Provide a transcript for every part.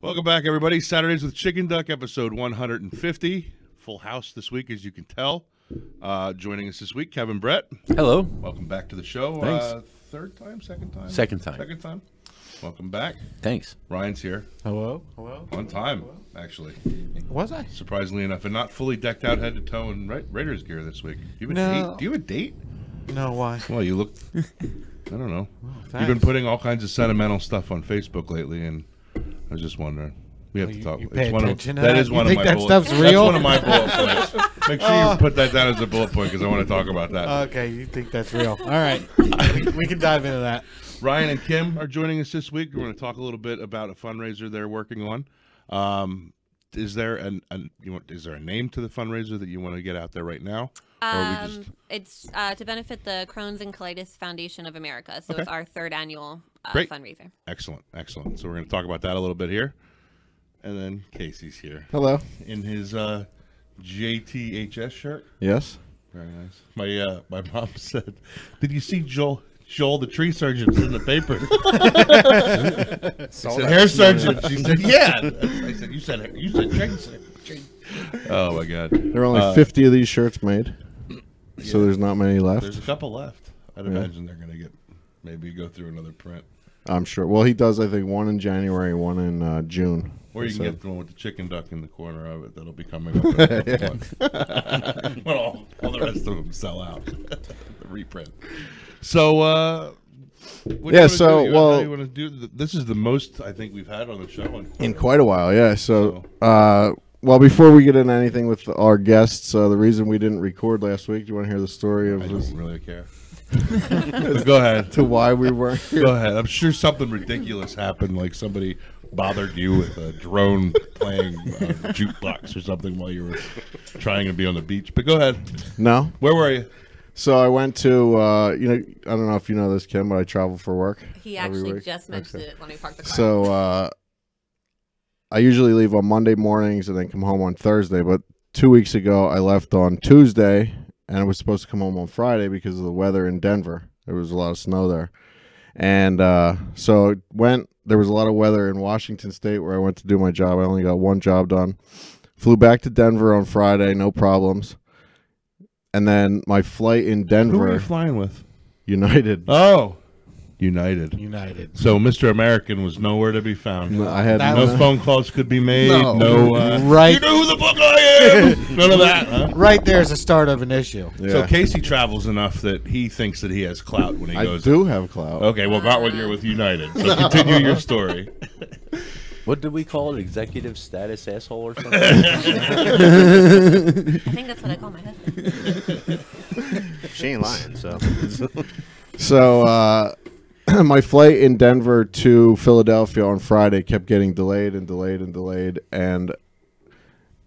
Welcome back, everybody. Saturdays with Chickenduck, episode 150. Full house this week, as you can tell. Joining us this week, Kevin Brett. Hello. Welcome back to the show. Thanks. Third time? Second time? Second time. Second time. Welcome back. Thanks. Ryan's here. Hello. Hello. On time, actually. Was I? Surprisingly enough, and not fully decked out head to toe in Raiders gear this week. Do you have a date? Do you have a date? No, why? Well, you look... I don't know. Oh, You've been putting all kinds of sentimental stuff on Facebook lately, and I was just wondering. We have to talk. You pay attention to that is one of my bullet stuff's real? That's one of my bullet points. Make sure you put that down as a bullet point because I want to talk about that. Okay, you think that's real. All right. we can dive into that. Ryan and Kim are joining us this week. We're going to talk a little bit about a fundraiser they're working on. Is there a name to the fundraiser that you want to get out there right now? It's to benefit the Crohn's and Colitis Foundation of America. So It's our third annual fundraiser. Excellent, excellent. So we're going to talk about that a little bit here. And then Casey's here. Hello. In his JTHS shirt. Yes. Very nice. My mom said, "Did you see Joel the tree surgeon's in the paper?" I said, "Hair surgeon." She said, "Yeah." I said, "You said tree." Oh my God. There are only 50 of these shirts made, so there's not many left. There's a couple left. I'd imagine they're gonna maybe go through another print. I'm sure. Well, he does. I think one in January, one in June. Or you can get the one with the chicken duck in the corner of it. That'll be coming up in a couple months. Well, all the rest of them sell out. The reprint. So, what do you want to do? This is the most I think we've had on the show in quite a while. Yeah. So, well, before we get into anything with our guests, the reason we didn't record last week. Do you want to hear the story of? I don't really care. Go ahead. To why we weren't here. Go ahead. I'm sure something ridiculous happened, like somebody bothered you with a drone playing jukebox or something while you were trying to be on the beach. But go ahead. No. Where were you? So I went to, I don't know if you know this, Kim, but I travel for work. He actually just mentioned it when we parked the car. So I usually leave on Monday mornings and then come home on Thursday. But 2 weeks ago, I left on Tuesday, and I was supposed to come home on Friday because of the weather in Denver. There was a lot of snow there. And so there was a lot of weather in Washington State where I went to do my job. I only got one job done. Flew back to Denver on Friday, no problems. And then my flight in Denver. Who were you flying with? United. Oh, United. So Mr. American was nowhere to be found. No, I had no phone calls could be made. No, right. You know who the fuck I am. None of that. Huh? Right there's a start of an issue. Yeah. So Casey travels enough that he thinks that he has clout when he goes. I do have clout. Okay, well, not when you're with United. So continue your story. What did we call it? Executive status asshole or something? I think that's what I call my husband. She ain't lying, so. So my flight in Denver to Philadelphia on Friday kept getting delayed, and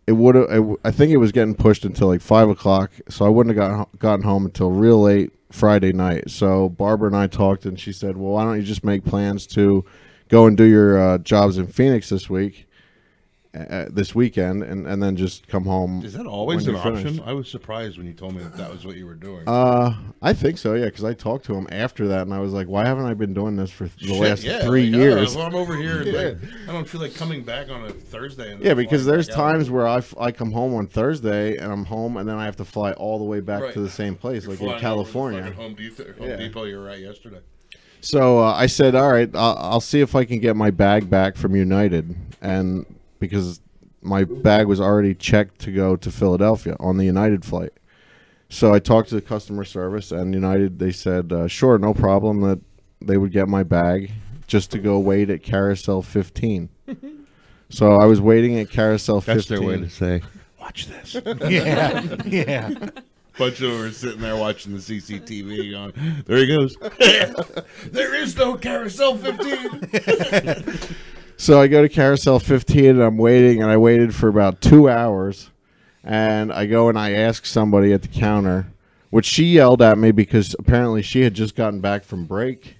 I think it was getting pushed until like 5 o'clock, so I wouldn't have gotten home until real late Friday night. So Barbara and I talked, and she said, well, why don't you just make plans to go and do your jobs in Phoenix this weekend, and then just come home. Is that always an option? I was surprised when you told me that was what you were doing. I think so, yeah, because I talked to him after that, and I was like, why haven't I been doing this for the last 3 years? Well, I'm over here, and I don't feel like coming back on a Thursday. Yeah, because there's times where I come home on Thursday, and I'm home, and then I have to fly all the way back to the same place, like in California. Home Depot, you were at yesterday. So I said, all right, I'll see if I can get my bag back from United, and because my bag was already checked to go to Philadelphia on the United flight. So I talked to the customer service, and United, they said, sure, no problem, that they would get my bag just to go wait at Carousel 15. So I was waiting at Carousel 15. That's their way to say, watch this. Yeah. Bunch of them are sitting there watching the CCTV going, there he goes. There is no Carousel 15. So I go to Carousel 15, and I'm waiting, and I waited for about 2 hours. And I go and I ask somebody at the counter, which she yelled at me because apparently she had just gotten back from break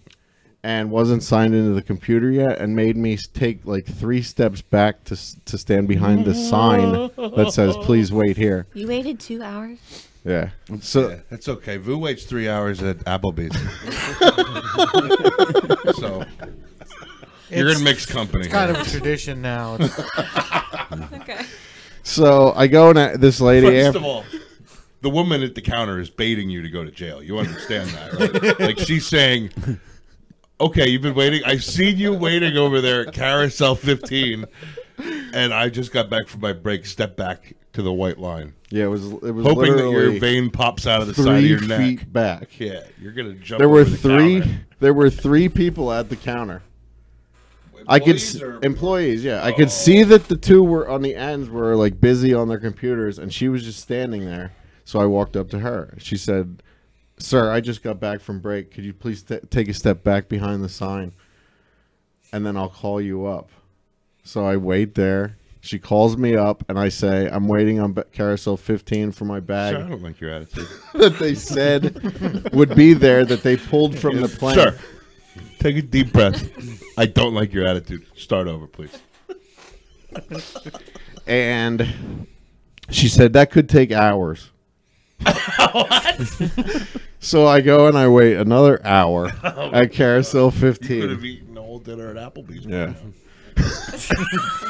and wasn't signed into the computer yet, and made me take like 3 steps back to stand behind the sign that says, please wait here. You waited 2 hours? Yeah. So that's okay. Vu waits 3 hours at Applebee's. So You're in mixed company. It's kind here. of a tradition now. Okay. So I go and this lady. First of all, the woman at the counter is baiting you to go to jail. You understand that, right? Like she's saying, "Okay, you've been waiting. I've seen you waiting over there at Carousel 15, and I just got back from my break. Step back to the white line." Yeah, it was Hoping that your vein pops out of the side of your 3 neck. feet back. Yeah, you're gonna jump. There were over the counter. there were 3 people at the counter. Employees or- employees, yeah. I could see that the 2 were on the ends were like busy on their computers, and she was just standing there. So I walked up to her. She said, "Sir, I just got back from break. Could you please take a step back behind the sign, and then I'll call you up." So I wait there. She calls me up, and I say, "I'm waiting on Carousel 15 for my bag." Sir, I don't like your attitude. That they said would be there, that they pulled from the plane. Sir, take a deep breath. I don't like your attitude. Start over, please. And she said that could take hours. So I go and I wait another hour at Carousel You could 15. have eaten the whole dinner at Applebee's. Yeah.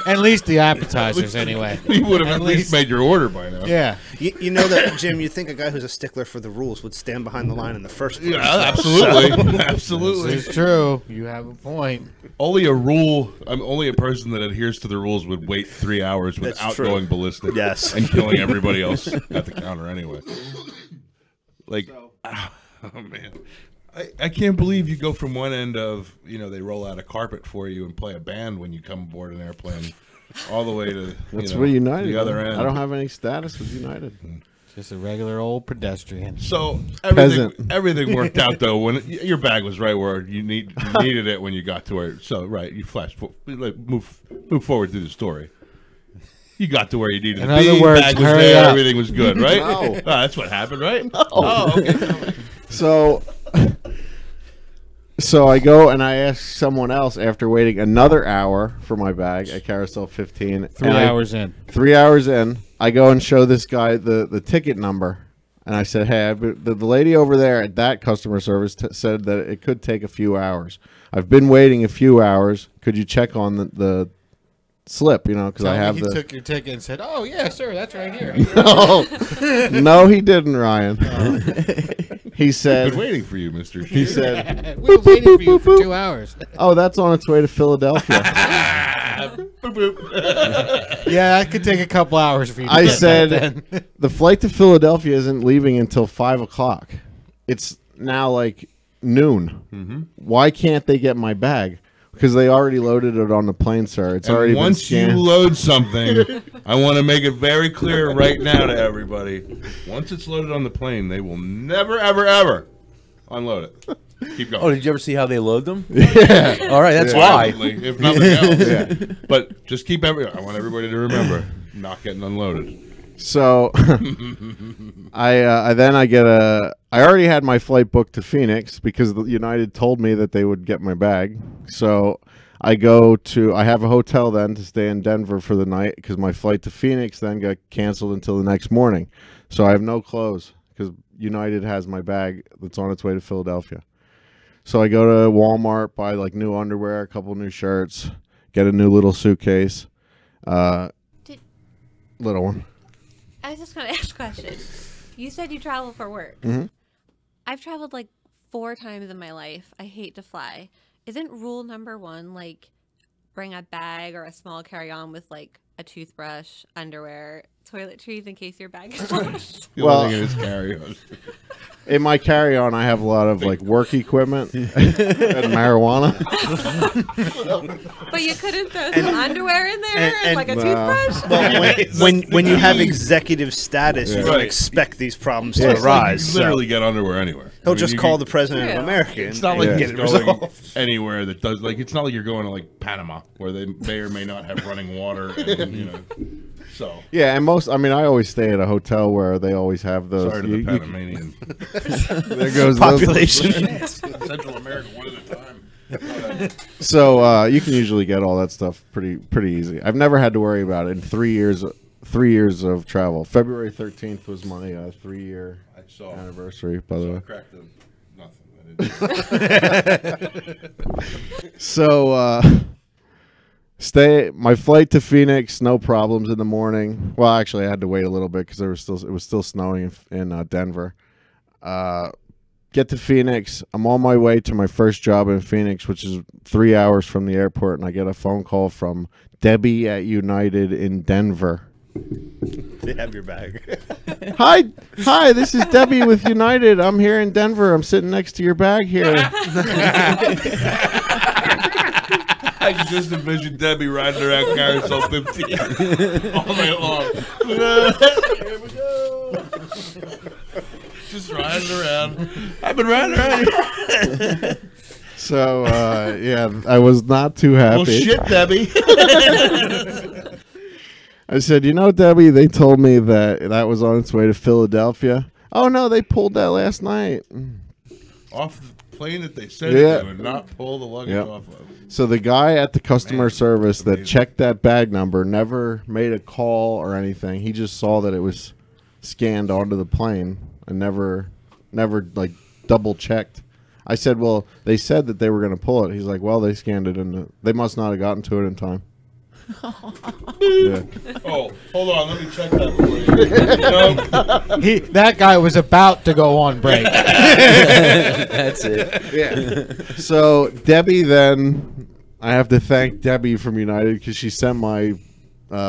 At least the appetizers, anyway. You would have at least made your order by now. Yeah. You know that, Jim, you'd think a guy who's a stickler for the rules would stand behind the line in the first place. Yeah, absolutely. Absolutely. It's true. You have a point. Only a person that adheres to the rules would wait 3 hours without true. going ballistic. Yes. And killing everybody else at the counter anyway. Like, oh man. I can't believe you go from one end of, they roll out a carpet for you and play a band when you come aboard an airplane all the way to That's what United. the other end. I don't have any status with United. Just a regular old pedestrian. So Peasant. everything worked out though when your bag was right where you needed it when you got to where. So right, you move forward through the story. You got to where you needed In to be. other words, Bag was hurry there. up. Everything was good, right? No. That's what happened, right? No. Oh, okay. So I go and I ask someone else after waiting another hour for my bag at Carousel 15. 3 hours in. 3 hours in, I go and show this guy the ticket number. And I said, "Hey, the lady over there at that customer service said that it could take a few hours. I've been waiting a few hours. Could you check on the slip, because I have he took your ticket and said, "Oh yeah, sir, that's right here." No, he didn't, Ryan. He said, Been waiting for you, Mr. he Shear. said, We was waiting for you for 2 hours. "Oh, that's on its way to Philadelphia." Boop, boop. Yeah, that could take a couple hours for you to I get that said, then. "The flight to Philadelphia isn't leaving until 5 o'clock. It's now like noon. Mm-hmm. Why can't they get my bag? Because they already loaded it on the plane, sir. It's And already been once you scanned." load something, I want to make it very clear right now to everybody. Once it's loaded on the plane, they will never, ever, ever unload it. Keep going. Oh, did you ever see how they load them? Yeah. All right, that's why. Violently, if nothing else. But just keep I want everybody to remember, not getting unloaded. So I already had my flight booked to Phoenix because the United told me that they would get my bag. So I have a hotel then to stay in Denver for the night because my flight to Phoenix then got canceled until the next morning. So I have no clothes because United has my bag that's on its way to Philadelphia. So I go to Walmart, buy like new underwear, a couple new shirts, get a new little suitcase, little one. I was just going to ask a question. You said you travel for work. Mhm. I've traveled like 4 times in my life. I hate to fly. Isn't rule number 1 like bring a bag or a small carry-on with like a toothbrush, underwear, toiletries in case your bag is lost? The Well- only thing is carry on. In my carry-on, I have a lot of like work equipment and marijuana. But you couldn't throw some underwear in there and like a toothbrush? Well, when you have executive status, you don't Right. expect these problems Yeah. to It's It's like arise. you so literally get underwear anywhere. he'll I mean, just you call can- the president Yeah. of America and It's not like and you're get it going resolved. anywhere that does it's not like you're going to like Panama where they may or may not have running water and so Yeah, and I always stay at a hotel where they always have those. sorry to the Panamanian There goes those. Population. Central America one at a time. So you can usually get all that stuff pretty easy. I've never had to worry about it in 3 years. 3 years of travel. February 13th was my 3-year I saw anniversary. By the way, cracked the nothing. I didn't- so My flight to Phoenix, no problems in the morning. Well, actually, I had to wait a little bit because it was still snowing in Denver. Get to Phoenix. I'm on my way to my first job in Phoenix, which is 3 hours from the airport, and I get a phone call from Debbie at United in Denver. They have your bag. Hi, this is Debbie with United. I'm here in Denver. I'm sitting next to your bag here. I can just envision Debbie riding around Carousel 15 all night long. Here we go. Just riding around. I've been riding around. So, yeah, I was not too happy. Well, shit, Debbie. I said, Debbie, they told me that was on its way to Philadelphia. Oh, no, they pulled that last night. Off the plane that they said they would not pull the luggage off of. So the guy at the customer service that checked that bag number never made a call or anything. He just saw that it was scanned onto the plane and never like double checked. I said, well, they said that they were going to pull it. He's like, well, they scanned it and they must not have gotten to it in time. Yeah. Oh, hold on. Let me check that for you. That guy was about to go on break. That's it. Yeah. So Debbie, then I have to thank Debbie from United because she sent my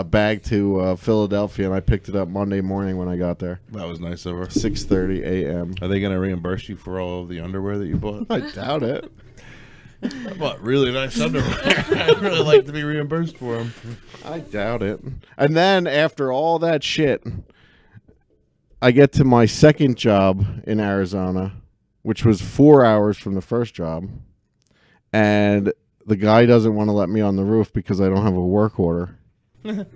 bag to Philadelphia, and I picked it up Monday morning when I got there. That was nice of her. 6:30 a.m. Are they going to reimburse you for all of the underwear that you bought? I doubt it. I bought really nice underwear. I'd really like to be reimbursed for them. I doubt it. And then after all that shit, I get to my second job in Arizona, which was 4 hours from the first job. And the guy doesn't want to let me on the roof because I don't have a work order. What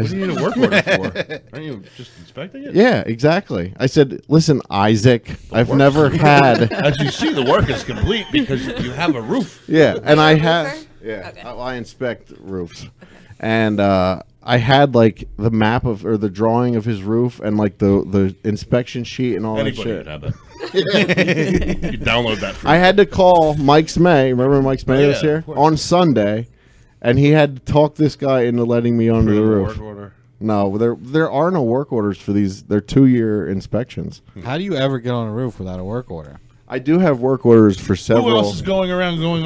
do you need a work order for? Aren't you just inspecting it? Yeah, exactly. I said, listen, Isaac, I've never had... As you see, the work is complete because you have a roof. Yeah, and I have... roofer? Yeah, Okay. I inspect roofs. Okay. And I had, like, the map of... or the drawing of his roof and, like, the inspection sheet and all Anybody that shit. would have that. You download that for I had to call Mike's May. Remember Mike's May was yeah, here? of course. On Sunday. And he had to talk this guy into letting me onto the roof. work order. No, there are no work orders for these. They're 2-year inspections. How do you ever get on a roof without a work order? I do have work orders for several. Who else is going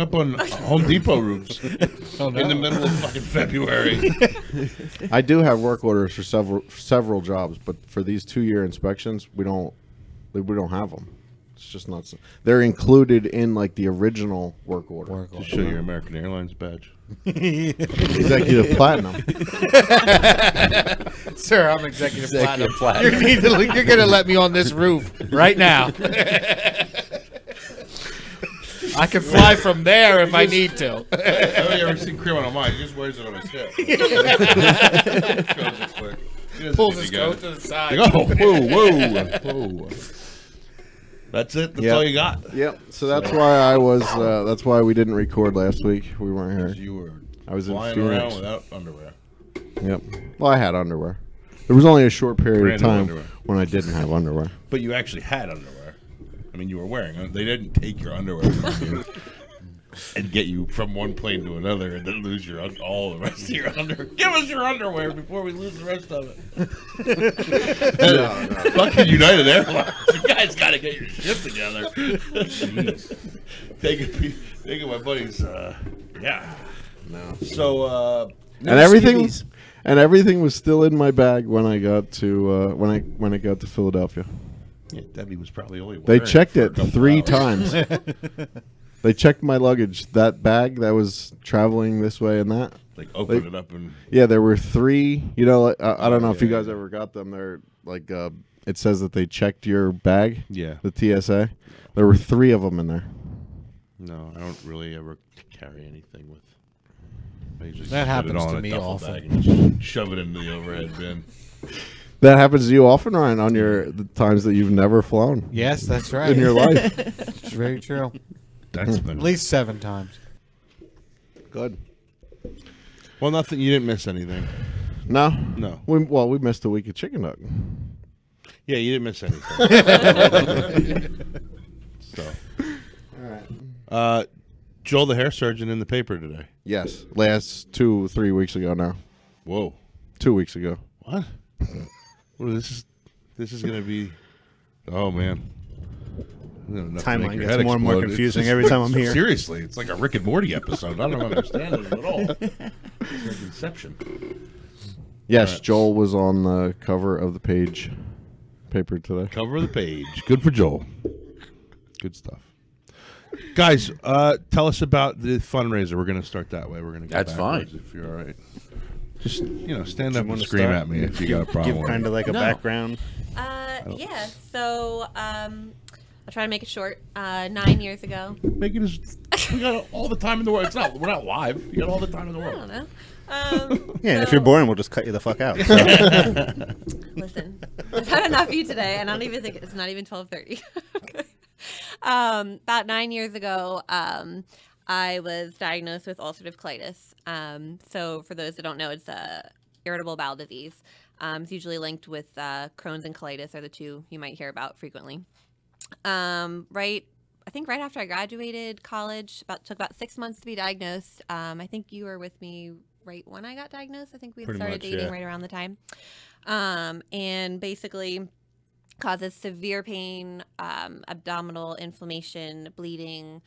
up on Home Depot roofs in the middle of fucking February? I do have work orders for several jobs, but for these 2-year inspections, we don't have them. It's just not. They're included in like the original work order. To show your American Airlines badge. Executive Platinum. Sir, I'm executive Executive platinum. platinum. You're gonna let me on this roof right now. I can fly from there if I need to. Have you ever seen Criminal Minds? He just wears it on his hip. Shows it quick. He doesn't Pulls need his to get coat it. to the side. Like, oh, whoa. That's it. That's all you got. Yep. So that's why I was. That's why we didn't record last week. We weren't here. You were I was in flying Phoenix. around without underwear. Yep. Well, I had underwear. There was only a short period Brand of new time underwear. when I didn't have underwear. But you actually had underwear. I mean, you were wearing them. They didn't take your underwear from you and get you from one plane to another and then lose all the rest of your underwear. Give us your underwear before we lose the rest of it. No. Fucking United Airlines. You guys got to get your shit together. Jeez. Taking my buddy's, yeah. No. So, And everything was still in my bag when I got to when I got to Philadelphia. yeah, Debbie was probably only They wearing checked for a it couple 3 hours. times. They checked my luggage. That bag that was traveling this way and that. Like, open it up and... Yeah, there were 3. You know, like, I don't know if you guys ever got them. They're like it says that they checked your bag. Yeah. The TSA. There were 3 of them in there. No, I don't really ever carry anything with... I usually That just put it happens all to in a me duffel often. bag and just shove it into the overhead bin. That happens to you often, Ryan, on the times that you've never flown Yes, that's right. in your life. It's very true. That's At been... least 7 times. Good. Well, nothing. You didn't miss anything. No. No. We missed a week of Chickenduck. Yeah, you didn't miss anything. So. All right. Joel the hair surgeon in the paper today. Yes, last 2-3 weeks ago now. Whoa. 2 weeks ago. What? Well, this is going to be. Oh man. Timeline gets more and more confusing every time I'm here. Seriously, it's like a Rick and Morty episode. I don't understand it at all. It's like Inception. Yes, right. Joel was on the cover of the paper today. Cover of the page. Good for Joel. Good stuff. Guys, tell us about the fundraiser. We're going to start that way. We're going to. That's fine. If you're all right. Just stand up and wanna scream start? at me if you got a problem. Give kind of like a background. Yeah. So I'll try to make it short. 9 years ago. Make it as we got all the time in the world. We're not live. You got all the time in the I world. don't know. Yeah, and if you're boring, we'll just cut you the fuck out. So. Listen, I've had enough of you today, and I don't even think it's not even 12:30. About 9 years ago, I was diagnosed with ulcerative colitis. So for those that don't know, it's irritable bowel disease. It's usually linked with Crohn's and colitis are the two you might hear about frequently. I think right after I graduated college, took about 6 months to be diagnosed. I think you were with me right when I got diagnosed. I think we started dating right around the time. And basically causes severe pain, abdominal inflammation, bleeding,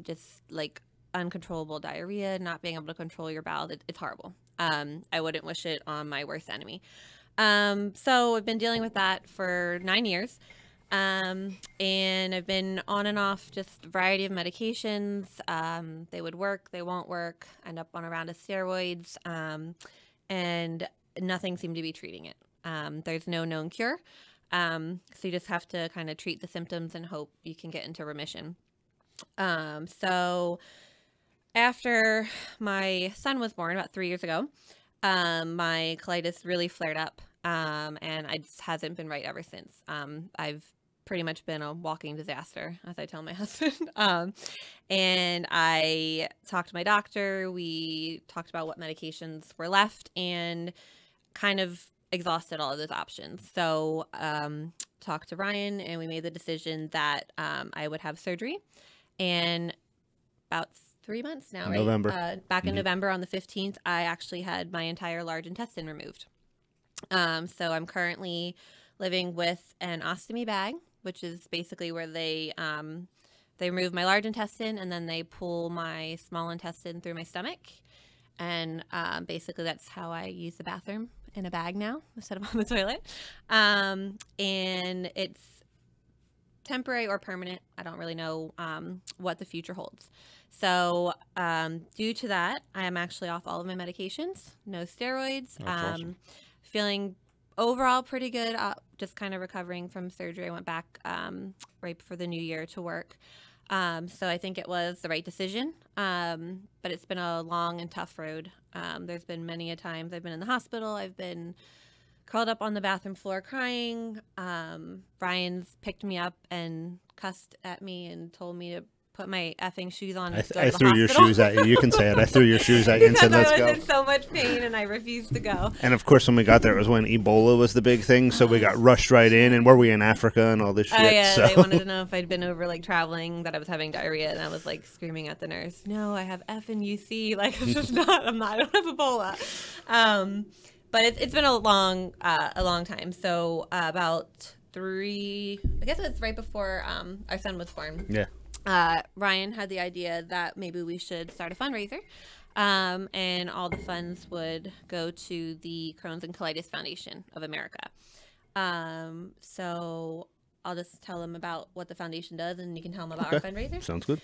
just like uncontrollable diarrhea, not being able to control your bowel. It's horrible. I wouldn't wish it on my worst enemy. So I've been dealing with that for 9 years. And I've been on and off just a variety of medications. They would work, they won't work, end up on a round of steroids, and nothing seemed to be treating it. There's no known cure. So you just have to kind of treat the symptoms and hope you can get into remission. So after my son was born about 3 years ago, my colitis really flared up. And I just hasn't been right ever since. I've pretty much been a walking disaster, as I tell my husband. And I talked to my doctor. We talked about what medications were left and kind of exhausted all of those options. So talked to Ryan, and we made the decision that I would have surgery. And about 3 months now, right? November. Back in November on the 15th, I actually had my entire large intestine removed. So I'm currently living with an ostomy bag, which is basically where they remove my large intestine and then they pull my small intestine through my stomach. And basically that's how I use the bathroom, in a bag now instead of on the toilet. And it's temporary or permanent. I don't really know what the future holds. So due to that, I am actually off all of my medications, no steroids. That's awesome. Feeling overall pretty good, just kind of recovering from surgery. I went back right before the new year to work. So I think it was the right decision, but it's been a long and tough road. There's been many a times I've been in the hospital. I've been curled up on the bathroom floor crying. Ryan's picked me up and cussed at me and told me to put my effing shoes on. I threw your shoes at you. You can say it. I threw your shoes at you and said, let's go. I was in so much pain and I refused to go. And of course, when we got there, it was when Ebola was the big thing. So we got rushed right in. And were we in Africa and all this shit? Oh, yeah. So. They wanted to know if I'd been over like traveling, that I was having diarrhea. And I was like screaming at the nurse, no, I have F and UC. Like, it's just not, I don't have Ebola. But it's been a long time. So about I guess it was right before our son was born. Yeah. Ryan had the idea that maybe we should start a fundraiser, and all the funds would go to the Crohn's and Colitis Foundation of America. So I'll just tell them about what the foundation does, and you can tell them about our fundraiser. Sounds good.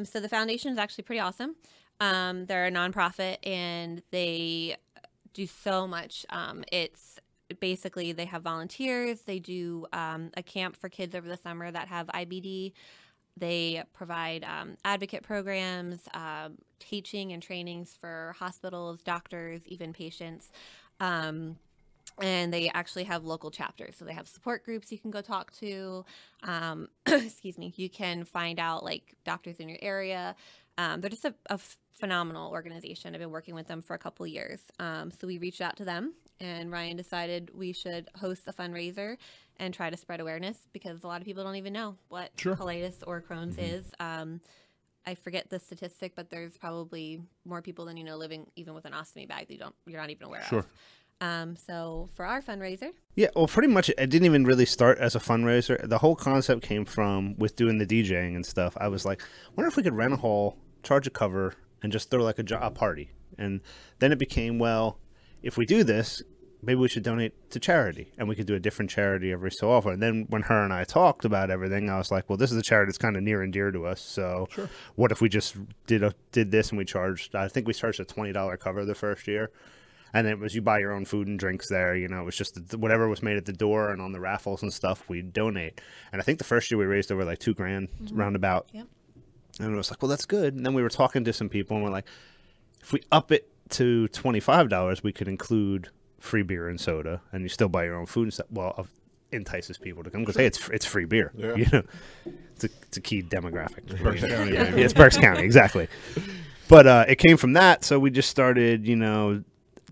So the foundation is actually pretty awesome. They're a nonprofit, and they do so much. It's basically they have volunteers. They do a camp for kids over the summer that have IBD. They provide advocate programs, teaching and trainings for hospitals, doctors, even patients. And they actually have local chapters. So they have support groups you can go talk to. Excuse me. You can find out like doctors in your area. They're just a phenomenal organization. I've been working with them for a couple of years. So we reached out to them, and Ryan decided we should host a fundraiser and try to spread awareness, because a lot of people don't even know what colitis or Crohn's is. I forget the statistic, but there's probably more people than you know living even with an ostomy bag that you're not even aware Sure. of. So for our fundraiser, Yeah, well, pretty much it didn't even really start as a fundraiser. The whole concept came from with doing the DJing and stuff. I was like, wonder if we could rent a hall, charge a cover, and just throw like a party. And then it became, well, if we do this, maybe we should donate to charity, and we could do a different charity every so often. And then when her and I talked about everything, I was like, well, this is a charity that's kind of near and dear to us. So what if we just did this and we charged, I think we charged a $20 cover the first year. And it was you buy your own food and drinks there. You know, it was just whatever was made at the door and on the raffles and stuff, we'd donate. And I think the first year we raised over like $2,000 roundabout. Yep. And it was like, well, that's good. And then we were talking to some people and we're like, if we up it to $25, we could include free beer and soda, and you still buy your own food and stuff. Well, entices people to come because hey, it's free beer. Yeah. You know, it's a key demographic. Berks County, Yeah, baby. it's Berks County, exactly. But it came from that, so we just started, you know,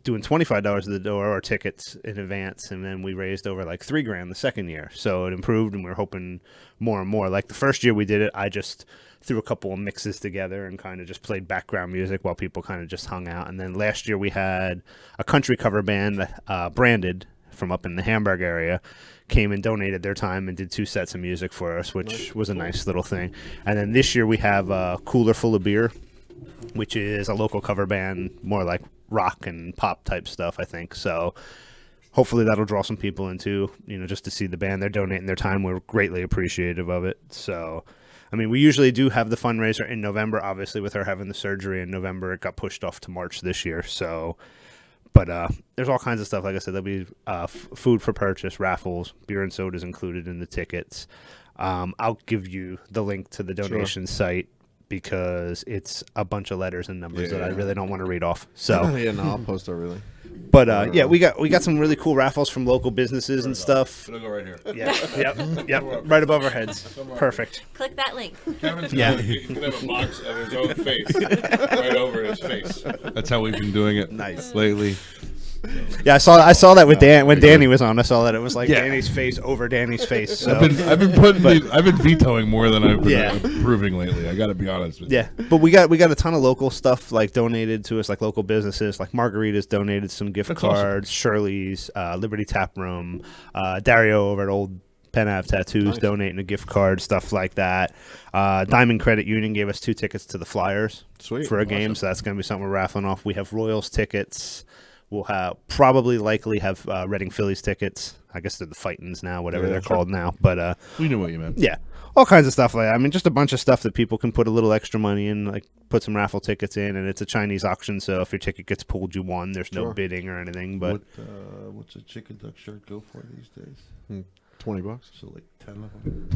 doing $25 at the door or tickets in advance, and then we raised over like $3,000 the second year. So it improved, and we were hoping more and more. Like the first year we did it, I just threw a couple of mixes together and kind of just played background music while people kind of just hung out. And then last year we had a country cover band, Branded, from up in the Hamburg area, came and donated their time and did 2 sets of music for us, which was a nice little thing. And then this year we have a Cooler Full of Beer, which is a local cover band, more like rock and pop type stuff, I think. So hopefully that'll draw some people into, you know, just to see the band. They're donating their time. We're greatly appreciative of it. So, I mean, we usually do have the fundraiser in November. Obviously, with her having the surgery in November, it got pushed off to March this year. So, but there's all kinds of stuff. Like I said, there'll be food for purchase, raffles, beer and sodas included in the tickets. I'll give you the link to the donation site, because it's a bunch of letters and numbers that I really don't want to read off. So Yeah, no, I'll post everything. but yeah, we got some really cool raffles from local businesses and stuff. It'll go right here. Yeah, yep, right above our heads. Perfect. click that link. Kevin's Yeah. he can have a box of his own face right over his face. That's how we've been doing it Nice. lately. Yeah, I saw that with Dan when Danny was on. I saw that it was like Yeah. Danny's face over Danny's face. So. I've been vetoing more than I've been Yeah. approving lately. I got to be honest with you. Yeah, but we got a ton of local stuff like donated to us, like local businesses, like Margarita's donated some gift That's awesome. cards, Shirley's, Liberty Tap Room, Dario over at Old Pen Ave Tattoos donating a gift card, stuff like that. Diamond Credit Union gave us 2 tickets to the Flyers Sweet. for a game, so that's going to be something we're raffling off. We have Royals tickets. We'll likely have Reading Phillies tickets. I guess they're the Fightins now, whatever they're called now. But We knew what you meant. yeah, all kinds of stuff like that. I mean, just a bunch of stuff that people can put a little extra money in, like put some raffle tickets in, and it's a Chinese auction, so if your ticket gets pulled, you won. There's no bidding or anything. But What's a Chickenduck shirt go for these days? $20. So like 10 of them.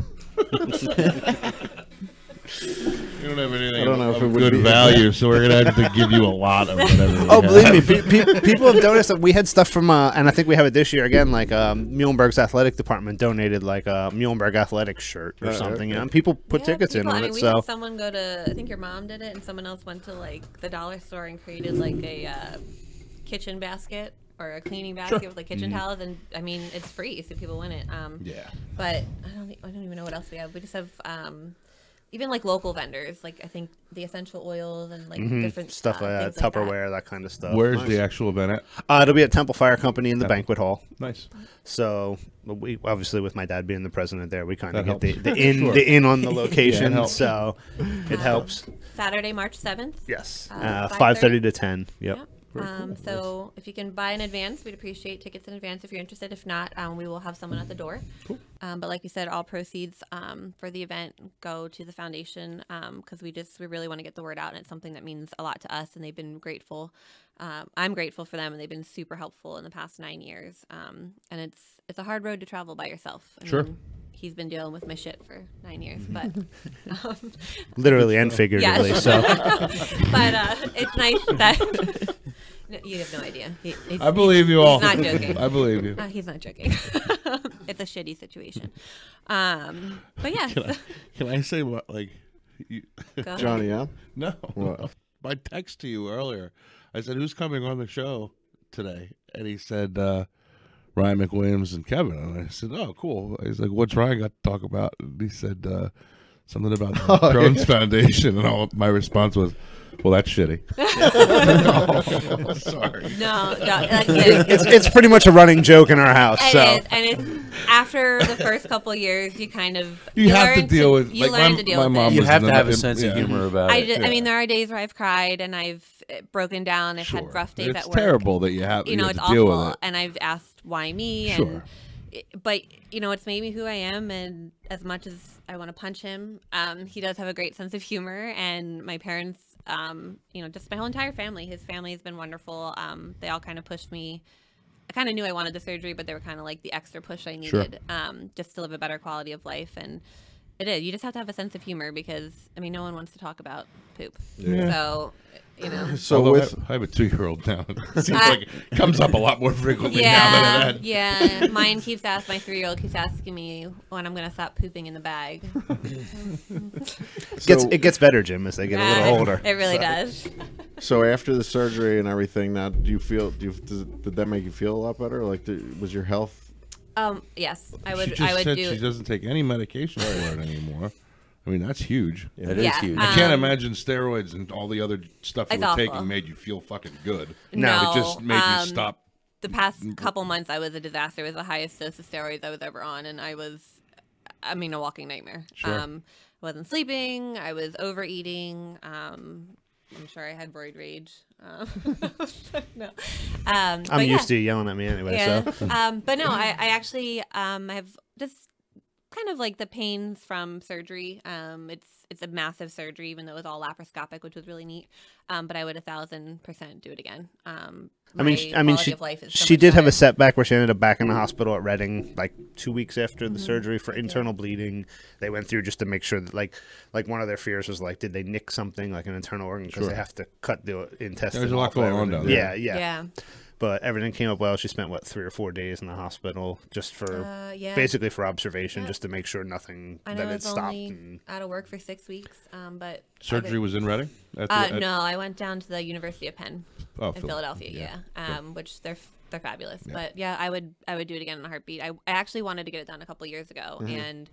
You don't have anything I don't know if it of would good be- value, so we're gonna have to give you a lot of whatever. oh, believe me, people have donated stuff. We had stuff from, and I think we have it this year again. Like Muhlenberg's athletic department donated like a Muhlenberg athletic shirt or something. You know, and people put Yeah, tickets in people- on I mean, it. we So had someone go to, I think your mom did it, and someone else went to like the dollar store and created like a kitchen basket or a cleaning basket with like kitchen towels, and I mean it's free, so people win it. Yeah. But I don't even know what else we have. We just have even like local vendors, like I think the essential oils and like different stuff like that, things like Tupperware, that kind of stuff. Where's the actual event at? It'll be at Temple Fire Company in the banquet hall. Nice. So we obviously, with my dad being the president there, we kind of That get helps. the in on the location. helps. So it helps. Saturday, March 7th. Yes, 5:30 to 10. Yep. Yep. So if you can buy in advance, we'd appreciate tickets in advance if you're interested. If not, we will have someone at the door. Cool. But like you said, all proceeds for the event go to the foundation, because we really want to get the word out, and it's something that means a lot to us, and they've been grateful. I'm grateful for them, and they've been super helpful in the past 9 years. And it's a hard road to travel by yourself. I mean, he's been dealing with my shit for 9 years, but Literally and figuratively. yes. So but it's nice that you have no idea. I believe you all. He's not joking. I believe you. He's not joking. It's a shitty situation. But yeah. Can I say what? Like, you, Go ahead. Johnny, yeah? no. What? My text to you earlier, I said, "Who's coming on the show today?" And he said, "Ryan McWilliams and Kevin." And I said, "Oh, cool." He's like, "What's Ryan got to talk about?" And he said, something about the Crohn's Foundation, and all my response was, well, that's shitty. No, sorry. No, that's it. It's pretty much a running joke in our house. It So is, and it's after the first couple of years, you kind of You have to learn deal with. you Like learn my, to deal my with mom it. You was have in to the- have a sense of yeah. humor about I it. just, I mean, there are days where I've cried and I've broken down. I've Sure. had rough days It's at work. terrible that you have. You know, have it's to deal awful, with it. and I've asked why me. Sure. But you know, it's made me who I am, and as much as I want to punch him, he does have a great sense of humor, and my parents, you know, just my whole entire family. His family has been wonderful. They all kind of pushed me. I kind of knew I wanted the surgery, but they were kind of like the extra push I needed, just to live a better quality of life. And it is. You just have to have a sense of humor because, I mean, no one wants to talk about poop. Yeah. So, you know. So Although with I have a 2-year-old now. It seems like it comes up a lot more frequently now Yeah, than it had. yeah. Mine keeps asking, my 3-year-old keeps asking me when I'm going to stop pooping in the bag. it gets better, Jim, as they get a little older. It really does. so after the surgery and everything, now do you feel? Did that make you feel a lot better? Like, was your health? Yes, I She would. just I would said do. she doesn't take any medication for it anymore. I mean, that's huge. That is Yeah, huge. I can't imagine steroids and all the other stuff you It's were awful. taking made you feel fucking good. No, It just made you stop. The past couple months, I was a disaster. It was the highest dose of steroids I was ever on, and I was, I mean, a walking nightmare. Sure. I wasn't sleeping. I was overeating. I'm sure I had roid rage. No. I'm used to you yelling at me anyway. Yeah. So But no, I actually have just kind of like the pains from surgery. It's a massive surgery, even though it was all laparoscopic, which was really neat. But I would 1,000% do it again. I mean, quality of life is so she much did have better. a setback where she ended up back in the hospital at Reading like 2 weeks after the surgery for internal bleeding. They went through just to make sure that like one of their fears was like, did they nick something like an internal organ because they have to cut the intestine. There's a lot off going and on everything. down there. Yeah. But everything came up well. She spent 3 or 4 days in the hospital just for basically for observation, just to make sure nothing I know that I it was stopped. only And out of work for 6 weeks, but Surgery was in Reading? no, I went down to the University of Penn Oh, in Philadelphia. Which they're fabulous. Yeah. But yeah, I would do it again in a heartbeat. I actually wanted to get it done a couple years ago, and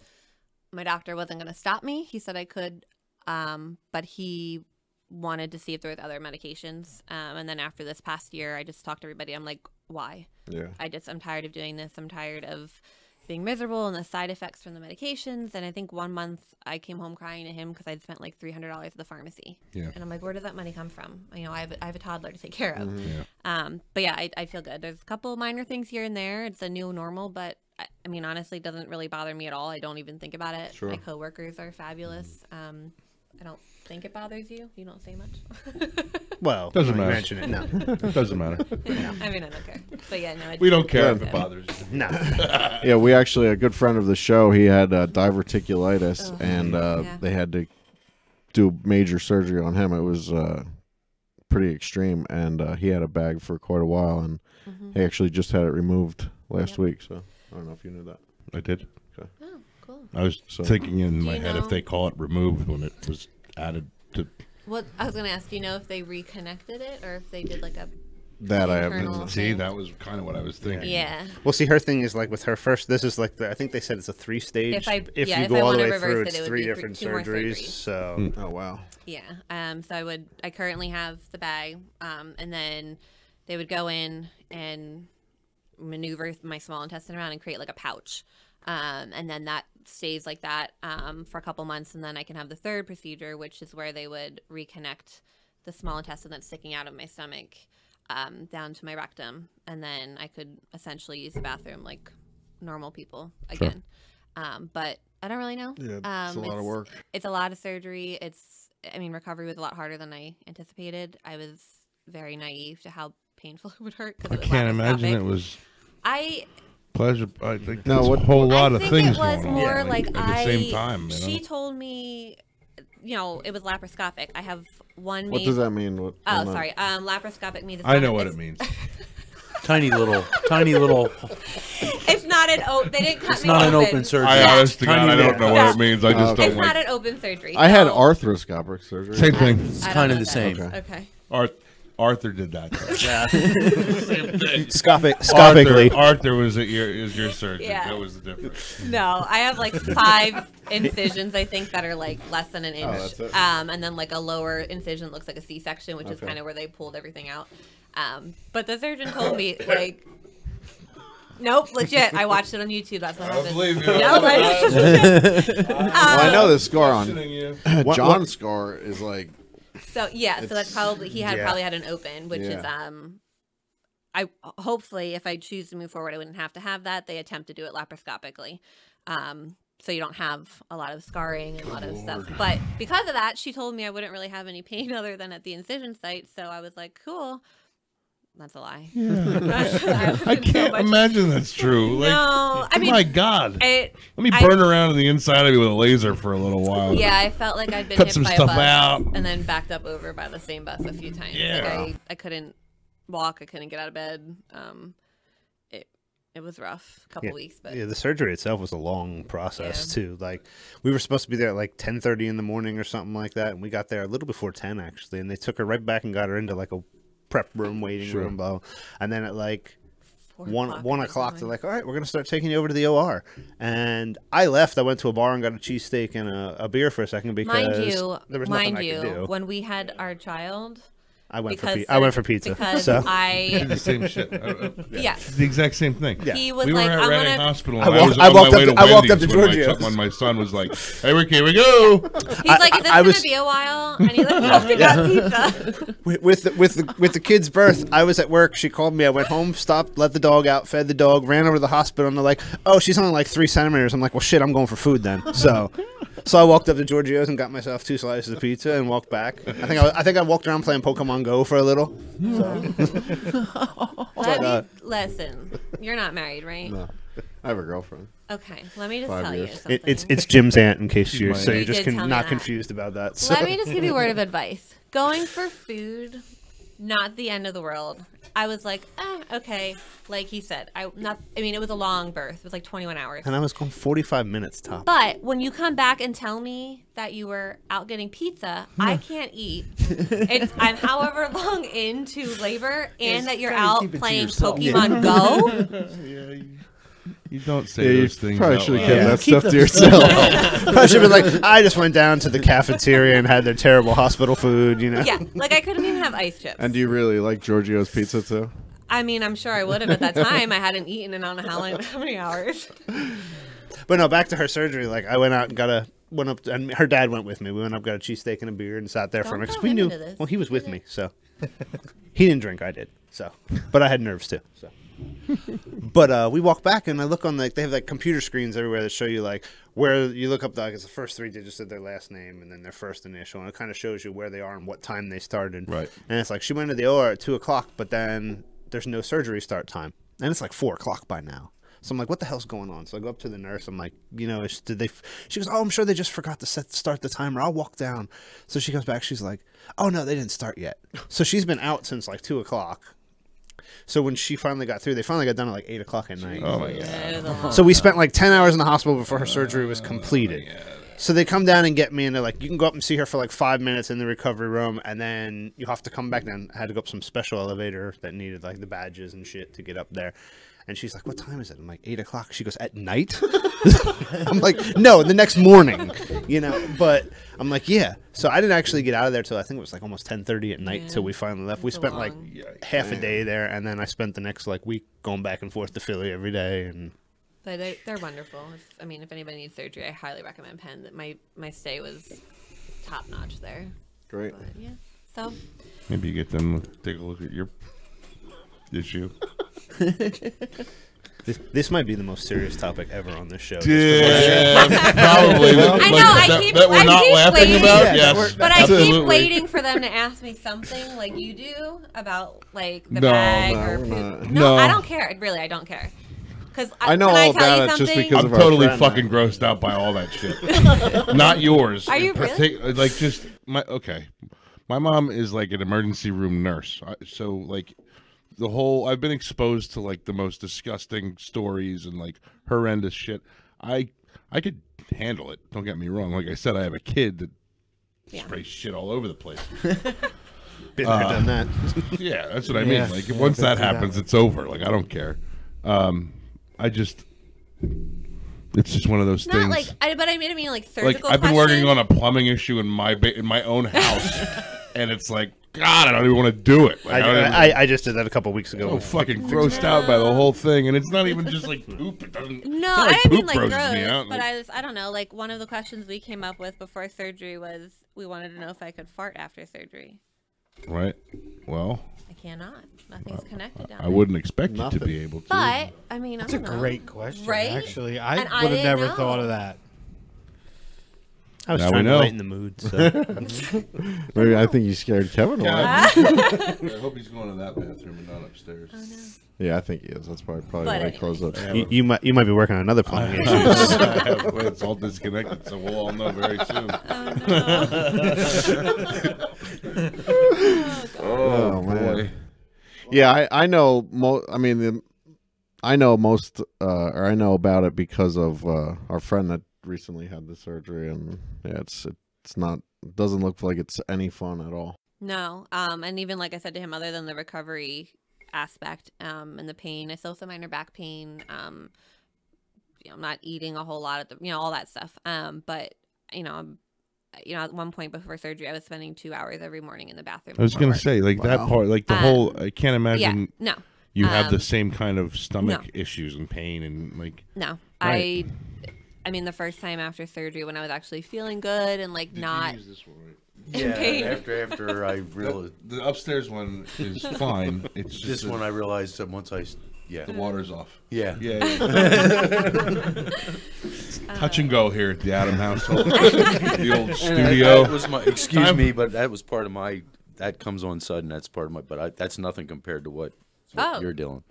my doctor wasn't going to stop me. He said I could, but he wanted to see if there was other medications. And then after this past year, I just talked to everybody. I'm like, why? Yeah. I'm tired of doing this. I'm tired of being miserable and the side effects from the medications. And I think 1 month I came home crying to him because I'd spent like $300 at the pharmacy. Yeah. And I'm like, where does that money come from? You know, I have a toddler to take care of. Yeah. But yeah, I feel good. There's a couple minor things here and there. It's a new normal, but I mean, honestly, it doesn't really bother me at all. I don't even think about it. Sure. My coworkers are fabulous. I don't think it bothers you. You don't say much. well, Doesn't you matter. mention it. No, It doesn't matter. I mean, I don't care. But yeah, no. We don't care if Good. it bothers you. no. Yeah, we actually, a good friend of the show, he had diverticulitis, Oh, and yeah. they had to do major surgery on him. It was pretty extreme, and he had a bag for quite a while, and he actually just had it removed last Yep. week. So I don't know if you knew that. I did. Oh, cool. I was So- thinking in my you head know- if they call it removed when it was added to. What I was gonna ask, do you know if they reconnected it or if they did like a That I have. internal See, thing? that was kind of what I was thinking. Yeah. Well, see, her thing is like with her first. This is like I think they said it's a 3-stage. If I- if yeah, you if go I all the wanna way reverse through, it, it's it would 3 be different 2 more surgeries. surgeries. So Oh wow. Yeah. So I currently have the bag, and then they would go in and maneuver my small intestine around and create like a pouch. And then that stays like that for a couple months, and then I can have the third procedure, which is where they would reconnect the small intestine that's sticking out of my stomach down to my rectum, and then I could essentially use the bathroom like normal people again. But I don't really know. Yeah, it's a lot of work. It's a lot of surgery. Recovery was a lot harder than I anticipated. I was very naive to how painful it would hurt. 'Cause I it was can't imagine laparoscopic. it was I pleasure. I think No, there's what- a whole lot I of think things it was going more on like at the same time. You she know? told me, it was laparoscopic. I have one. What does that mean? What, Oh, I'm not- sorry. Laparoscopic means. I know what it means. Tiny little. It's not an open. They didn't cut It's me not an open. open surgery. I honest to God, Tiny I don't know Yeah. what it means. I just Okay. don't It's not like. an open surgery. I had so- arthroscopic surgery. Same thing. It's I don't kind know of the what that same. is. Okay. Okay. Arthur did that. Same thing. Scopically. Arthur was your surgeon. Yeah. That was the difference. No, I have like 5 incisions, I think, that are like less than an inch. that's it? And then like a lower incision looks like a C-section, which is kind of where they pulled everything out. But the surgeon told me, like, nope, legit. I watched it on YouTube. That's what happened. believe you. No, Well, I know the scar on you. John's scar is like So that's probably he had probably had an open, which is I hopefully if I choose to move forward, I wouldn't have to have that. They attempt to do it laparoscopically, so you don't have a lot of scarring and a lot of stuff. But because of that, she told me I wouldn't really have any pain other than at the incision site. So I was like, cool. That's a lie. Yeah. I can't imagine that's true. Like, no, I mean, my God. Let me burn around on the inside of you with a laser for a little while. Yeah, I felt like I'd been Cut hit some by stuff a bus out. and then backed up over by the same bus a few times. Yeah. Like I couldn't walk. I couldn't get out of bed. It was rough. A couple weeks, but the surgery itself was a long process too. Like we were supposed to be there at like 10:30 in the morning or something like that, and we got there a little before 10 actually, and they took her right back and got her into like a prep room, waiting room, blah. And then at like 1 o'clock, they're like, all right, we're going to start taking you over to the OR. And I left. I went to a bar and got a cheesesteak and a beer for a second because there was nothing I could do. When we had our child, I went for pizza. Because so. I did the same shit. Yeah. The exact same thing. Yeah. He was we like, were at I'm Reading gonna... Hospital. I And walked up to when Giorgio's. when my son was like, "Hey, Rick, here we go." He's like, "Is this gonna be a while?" And he's like, "Oh, we got pizza." With the kid's birth, I was at work. She called me. I went home, stopped, let the dog out, fed the dog, ran over to the hospital, and they're like, "Oh, she's only like 3 centimeters." I'm like, "Well, shit, I'm going for food then." So I walked up to Giorgio's and got myself 2 slices of pizza and walked back. I think I walked around playing Pokemon Go for a little. Listen, you're not married, right? no. I have a girlfriend. Okay, let me just 5 tell you years. something. It's Jim's aunt, in case you're mine. so you're You just did tell me not that. confused about that. So. Let me just give you a word of advice. Going for food, not the end of the world. I was like, okay. Like he said, it was a long birth. It was like 21 hours. And I was going 45 minutes top. But when you come back and tell me that you were out getting pizza, I can't eat. I'm however long into labor, and that you're out playing Pokemon Go. You don't say those things. Probably out should have loud. kept that stuff to yourself. I should have been like, I just went down to the cafeteria and had their terrible hospital food, you know. Yeah, like I couldn't even have ice chips. And do you really like Giorgio's pizza too? I mean, I'm sure I would have at that time. I hadn't eaten in I don't know how many hours. But no, back to her surgery. Like I went out and went up, and her dad went with me. We went up, got a cheesesteak and a beer, and sat there for a minute. Don't 'Cause we go knew. into this. Well, he was with me, so he didn't drink. I did. So, but I had nerves too. So. But we walk back and I look on they have like computer screens everywhere that show you like where you look up it's the first 3 digits of their last name and then their first initial, and it kind of shows you where they are and what time they started. Right. And it's like she went to the OR at 2 o'clock, but then there's no surgery start time, and it's like 4 o'clock by now. So I'm like, what the hell's going on? So I go up to the nurse. I'm like, did they? She goes, oh, I'm sure they just forgot to start the timer. I'll walk down. So she comes back. She's like, oh no, they didn't start yet. So she's been out since like 2 o'clock. So when she finally got through, they finally got done at like 8 o'clock at night. Oh my God. So we spent like 10 hours in the hospital before her surgery was completed. So they come down and get me, and they're like, you can go up and see her for like 5 minutes in the recovery room, and then you have to come back down. I had to go up some special elevator that needed like the badges and shit to get up there. And she's like, what time is it? I'm like, 8 o'clock. She goes, at night? I'm like, no, the next morning, But I'm like, yeah. So I didn't actually get out of there till I think it was like almost 10:30 at night till we finally left. We spent like half a day there, and then I spent the next like week going back and forth to Philly every day. And But they're wonderful. If anybody needs surgery, I highly recommend Penn. That my stay was top notch there. Great. But yeah, so Maybe you get them to take a look at your issue. this might be the most serious topic ever on this show. Yeah, probably. I know. That we're not laughing waiting, about. Yes, but I absolutely. keep waiting for them to ask me something like you do about like the No, bag no, or we're poop. not. No, No. I don't care. Really, I don't care. Because I know can all I tell about you it just something? because I'm of our totally friend fucking there. grossed out by all that shit. Not yours. Are you really? Like just okay. My mom is like an emergency room nurse, so like I've been exposed to like the most disgusting stories and like horrendous shit. I could handle it. Don't get me wrong. Like I said, I have a kid that sprays shit all over the place. Been there, done that. Yeah, that's what I mean. Yeah. Like Yeah, once been that through that. happens, it's over. Like I don't care. I just, it's just one of those Not things. like, but I mean like Like surgical. I've been working question. on a plumbing issue in my own house, and it's like, God, I don't even want to do it. Like, don't even- I just did that a couple weeks ago. so fucking grossed out by the whole thing, and it's not even just like poop. It doesn't. No, it's not like I mean poop like grosses gross, me out. but Like, I don't know. Like one of the questions we came up with before surgery was we wanted to know if I could fart after surgery. right. Well, I cannot. Nothing's connected down I there. wouldn't expect you to Nothing. be able to. But I mean, That's I a don't know. great question. Right? Actually, And I I would have didn't never know. thought of that. I was Now we trying to know. lighten the mood. So. Maybe I think you scared Kevin away. I hope he's going to that bathroom and not upstairs. Oh, no. Yeah, I think he is. That's probably But why he anyway. closed up. you might be working on another plumbing issue. Well, it's all disconnected, so we'll all know very soon. Oh, man. Yeah, I know. I know most, or I know about it because of our friend that recently had the surgery, and yeah, it's not. It doesn't look like it's any fun at all. No. And even like I said to him, other than the recovery aspect and the pain, I still have some minor back pain. I'm not eating a whole lot of the, all that stuff. But at one point before surgery, I was spending 2 hours every morning in the bathroom. I was before gonna work. say like that Wow. part, like the whole. I can't imagine Yeah. No. you have the Um, same kind of stomach no. issues and pain and like. No. Right. I mean, the first time after surgery when I was actually feeling good and like not. This one, right? Yeah, pain. after I realized The upstairs one is fine. It's just this one, I realized that once I, the water's off. yeah. Yeah. Touch and go here at the Adam household. The old That studio. was my excuse Time- me, but that was part of my. That comes on sudden. That's part of my. But that's nothing compared to what Oh. you're dealing.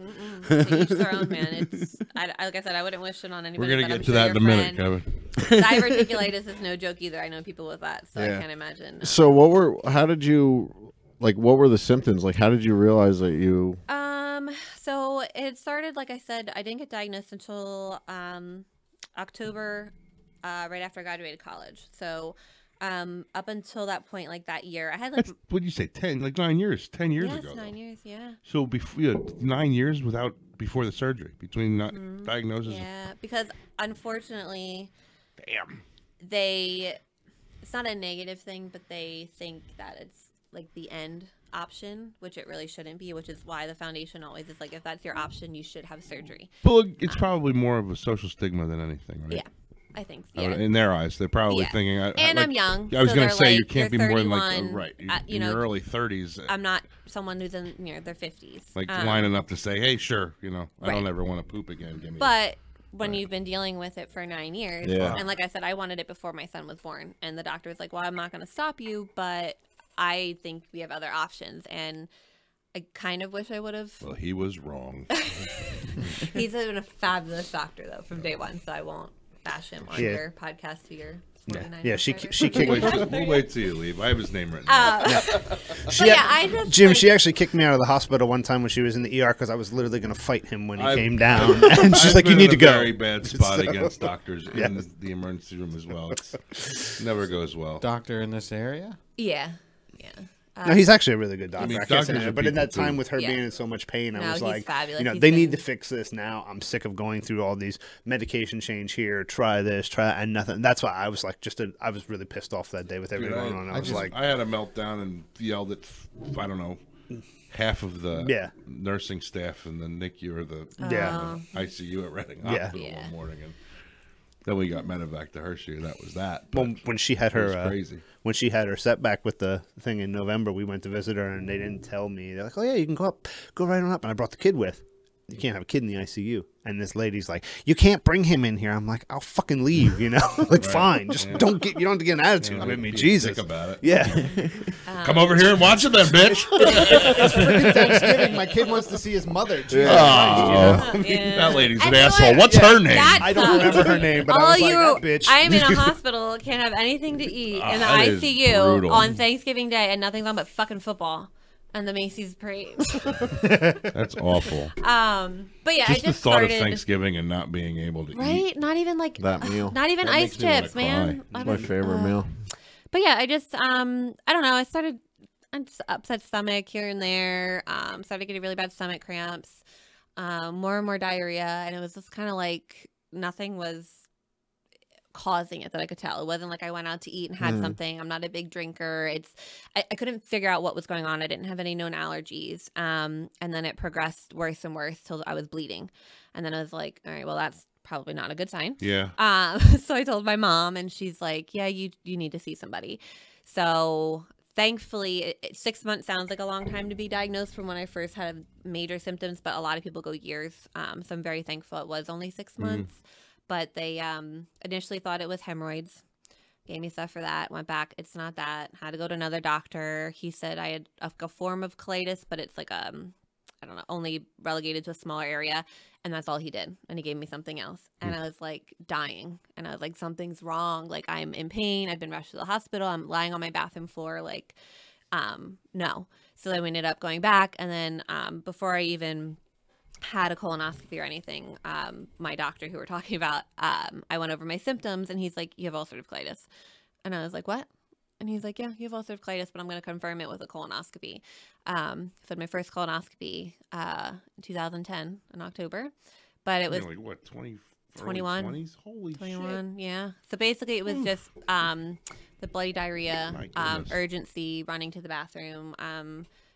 To each their own, man. It's like I said, I wouldn't wish it on anybody. We're gonna but get I'm to sure that in your a minute, friend- Kevin. Diverticulitis is no joke either. I know people with that, so Yeah. I can't imagine. So what were the symptoms? Like, how did you realize that you? So it started, like I said, I didn't get diagnosed until October, right after I graduated college. So up until that point, like that year, I had like That's what did you say? 9 years. 10 years yes, ago. 9 years, yeah. So before 9 years before the surgery, between diagnosis. Yeah, because unfortunately, Damn. it's not a negative thing, but they think that it's like the end option, which it really shouldn't be, which is why the foundation always is like, if that's your option, you should have surgery. But look, it's probably more of a social stigma than anything, right? Yeah, I think so. I would- Yeah. In their eyes, they're probably Yeah. thinking. And I'm young. I was so going they're to say you like, can't be "You're more than like 31, right you in know, your early 30s, I'm not someone who's in their 50s. like lining up to say, "Hey, sure, I don't Right. ever want to poop again." Give me. But when you've been dealing with it for 9 years, Yeah. and like I said, I wanted it before my son was born, and the doctor was like, "Well, I'm not going to stop you, but I think we have other options." And I kind of wish I would have. Well, he was wrong. He's been a fabulous doctor though from day one, so I won't bash him on Yeah. your podcast to your 49 Yeah, she episode. kicked We'll wait till you leave. I have his name written down. But yeah, I just Jim, like, she actually kicked me out of the hospital one time when she was in the ER because I was literally going to fight him when he I've- came down. And she's I've like, "You been need in to a go." Very bad spot So- against doctors Yeah. in the emergency room as well. It never goes well. Doctor in this area? yeah. No, he's actually a really good doctor. I mean, I can't say doctors that, are but in that people, time too. with her Yeah. being in so much pain, I No, was he's like, fabulous. He's they need been- to fix this now. I'm sick of going through all these medication change here, try this, try that, and nothing. That's why I was like, I was really pissed off that day with everything going on. I was like, I had a meltdown and yelled at, I don't know, half of the Yeah. nursing staff in the NICU or the Yeah. ICU at Reading Yeah. Hospital Yeah. one morning. And then we got medevac to Hershey. That was that. well, when she had It was her crazy. when she had her setback with the thing in November, we went to visit her, and they didn't tell me. They're like, "Oh yeah, you can go right on up." And I brought the kid with. You can't have a kid in the ICU. And this lady's like, "You can't bring him in here." I'm like, "I'll fucking leave," Like, fine, just you don't have to get an attitude with me, Be Jesus. sick about it. Yeah. Come over here and watch it then, bitch. Thanksgiving, my kid wants to see his mother. Jesus That lady's an And you know asshole. what? What's her name? That I don't sucks. remember her name, but I All was like, you, "That bitch." I am in a hospital, can't have anything to eat in the that is ICU brutal. on Thanksgiving Day, and nothing's on but fucking football and the Macy's parade. That's awful. But yeah, Just I the just thought started. of Thanksgiving and not being able to eat. Right? Not even like That meal. Not even That ice makes me wanna chips, cry. man. It's my favorite meal. But yeah, I just I don't know. I started upset stomach here and there. Started getting really bad stomach cramps. More and more diarrhea, and it was just kind of like nothing was causing it that I could tell. It wasn't like I went out to eat and had something. I'm not a big drinker. I couldn't figure out what was going on. I didn't have any known allergies. And then it progressed worse and worse till I was bleeding. And then I was like, all right, well, that's probably not a good sign. Yeah. So I told my mom, and she's like, yeah, you need to see somebody. So thankfully, 6 months sounds like a long time to be diagnosed from when I first had major symptoms, but a lot of people go years. So I'm very thankful it was only 6 months. But they initially thought it was hemorrhoids. Gave me stuff for that. Went back. It's not that. Had to go to another doctor. He said I had a form of colitis, but it's like I don't know, only relegated to a smaller area. And that's all he did. And he gave me something else. And I was like dying. And I was like, something's wrong. Like, I'm in pain. I've been rushed to the hospital. I'm lying on my bathroom floor. Like, no. So then we ended up going back. And then before I even had a colonoscopy or anything, my doctor who we're talking about, I went over my symptoms, and he's like, you have ulcerative colitis. And I was like, what? And he's like, yeah, you have ulcerative colitis, but I'm going to confirm it with a colonoscopy. So I had my first colonoscopy in 2010 in October, but it was like what, 21, 20s? Holy 21, yeah. So basically it was just the bloody diarrhea, urgency, running to the bathroom,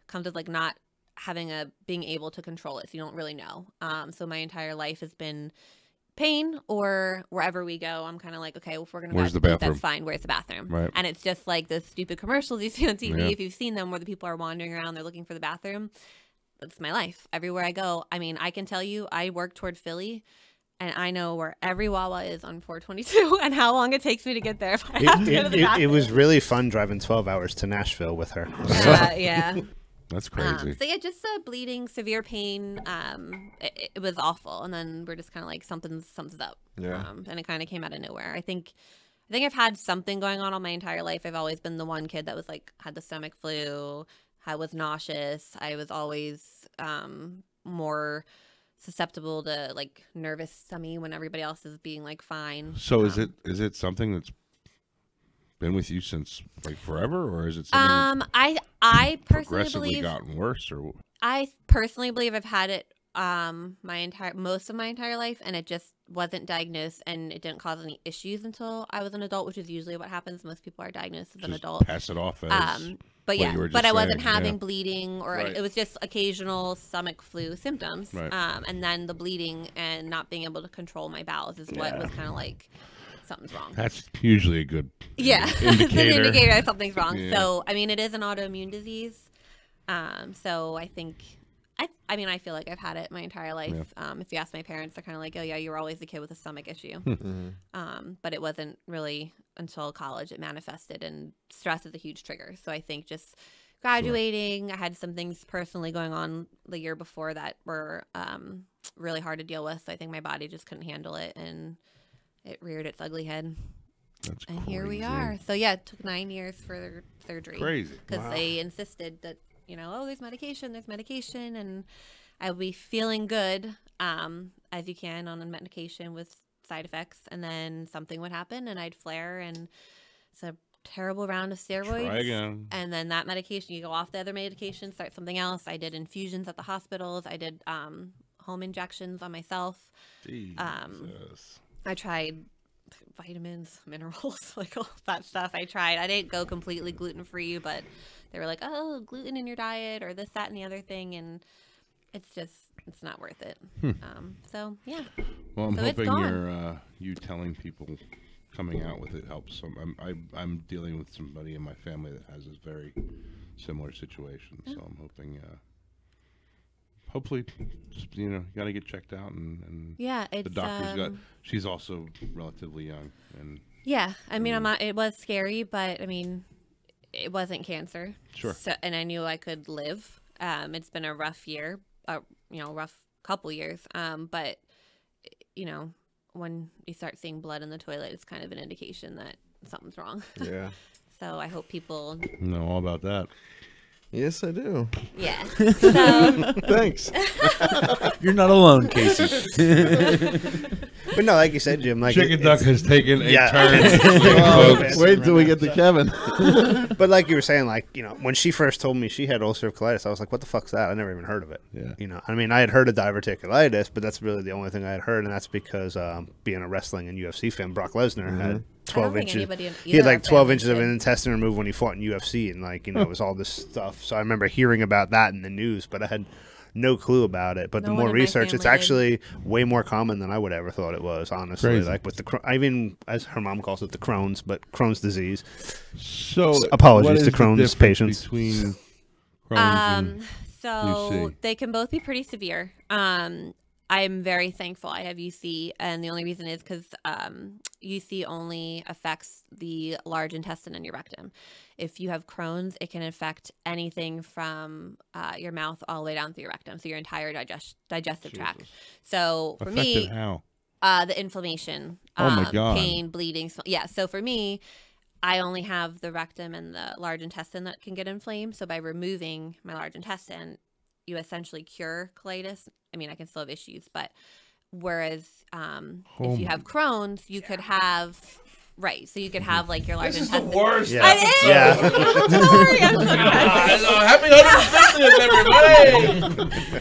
comes with like not being able to control it, so you don't really know. So my entire life has been pain, or wherever we go, I'm kind of like, okay, well, if we're gonna Where's go, the bathroom? that's fine. Where's the bathroom? Right. And it's just like the stupid commercials you see on TV. Yeah. If you've seen them, where the people are wandering around, they're looking for the bathroom. That's my life. Everywhere I go, I mean, I can tell you, I work toward Philly, and I know where every Wawa is on 422 and how long it takes me to get there. If I have to go to the bathroom. It was really fun driving 12 hours to Nashville with her. Yeah. That's crazy. So yeah, just bleeding, severe pain. It was awful, and then we're just kind of like something's up. Yeah. And it kind of came out of nowhere. I think I've had something going on all my entire life. I've always been the one kid that was like had the stomach flu. I was nauseous. I was always more susceptible to like nervous tummy when everybody else is being like fine. So is it something that's been with you since like forever, or is it something that's I personally progressively believe gotten worse, or I personally believe I've had it most of my entire life, and it just wasn't diagnosed, and it didn't cause any issues until I was an adult, which is usually what happens. Most people are diagnosed as an just adult. pass it off as But what yeah, you were but just I wasn't saying, having yeah. bleeding, or Right. it was just occasional stomach flu symptoms. Right. And then the bleeding and not being able to control my bowels is what was kind of like something's wrong. That's usually a good It's an indicator. indicator that something's wrong. Yeah. So I mean, it is an autoimmune disease. So I think I mean, I feel like I've had it my entire life. If you ask my parents, they're kind of like, oh yeah, you were always the kid with a stomach issue. But it wasn't really until college it manifested, and stress is a huge trigger. So I think just graduating, I had some things personally going on the year before that were really hard to deal with. So I think my body just couldn't handle it, and it reared its ugly head. That's And here we crazy. are. So yeah, it took 9 years for the surgery. Crazy. Because they insisted that, oh, there's medication, and I'll be feeling good as you can on a medication with side effects, and then something would happen and I'd flare, and it's a terrible round of steroids. Try again. And then that medication, you go off the other medication, start something else. I did infusions at the hospitals. I did home injections on myself. Jesus. I tried vitamins, minerals, like all that stuff. I didn't go completely gluten-free, but they were like, oh, gluten in your diet, or this, that, and the other thing, and it's not worth it. So yeah. Well, I'm So it's hoping gone. you telling people coming out with it helps. I'm dealing with somebody in my family that has this very similar situation, so I'm hoping. Hopefully, you got to get checked out, and Yeah, the it's doctor's got. She's also relatively young, and yeah. I mean, it was scary, but I mean, it wasn't cancer. Sure. So, and I knew I could live. It's been a rough year, rough couple years. But when you start seeing blood in the toilet, it's kind of an indication that something's wrong. Yeah. So I hope people. know all about that. Yes, I do. Yeah. So Thanks. You're not alone, Casey. But no, like you said, Jim, like Chickenduck has taken a Yeah. turn. Oh, folks. wait till we get to Kevin. But like you were saying, like, you know, when she first told me she had ulcerative colitis, I was like, what the fuck's that? I never even heard of it. Yeah. You know, I mean, I had heard of diverticulitis, but that's really the only thing I had heard, and that's because being a wrestling and UFC fan, Brock Lesnar had 12 think inches. anybody in He had either like of our 12 families inches of did. an intestine removed when he fought in UFC, and like, you know, it was all this stuff. So I remember hearing about that in the news, but I had no clue about it. But No the one more in my research, it's family did. actually way more common than I would ever thought it was, honestly. Crazy. Like with the, I even, as her mom calls it, the Crohn's, but Crohn's disease. So Apologies what is to the Crohn's difference patients. between Crohn's and So UC. they can both be pretty severe. I'm very thankful I have UC, and the only reason is because UC only affects the large intestine and your rectum. If you have Crohn's, it can affect anything from your mouth all the way down through your rectum, so your entire digestive tract. So for affected me, how? the inflammation, Oh my God. pain, bleeding. Yeah. So for me, I only have the rectum and the large intestine that can get inflamed. So by removing my large intestine, you essentially cure colitis. I mean, I can still have issues, but whereas if you have Crohn's, you could have, right. So you could have like your large intestine. worst. Yeah. It is. Yeah. I'm sorry. I'm so Happy 150th, everybody!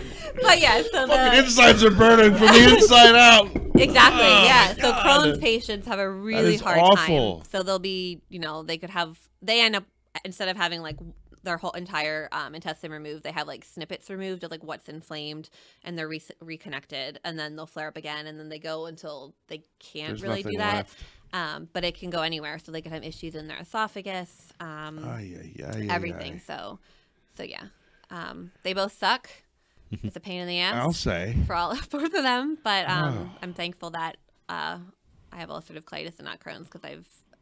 But yeah, so Fucking the, insides are burning from the inside out. exactly, Oh, yeah. So God. Crohn's patients have a really is hard awful. time. So they'll be, you know, they end up, instead of having like their whole entire intestine removed, they have like snippets removed of like what's inflamed, and they're reconnected, and then they'll flare up again, and then they go until they can't There's really do nothing that. left. But it can go anywhere, so they could have issues in their esophagus, everything. So yeah, they both suck. It's a pain in the ass. I'll say. For both of them, but I'm thankful that I have ulcerative colitis and not Crohn's, because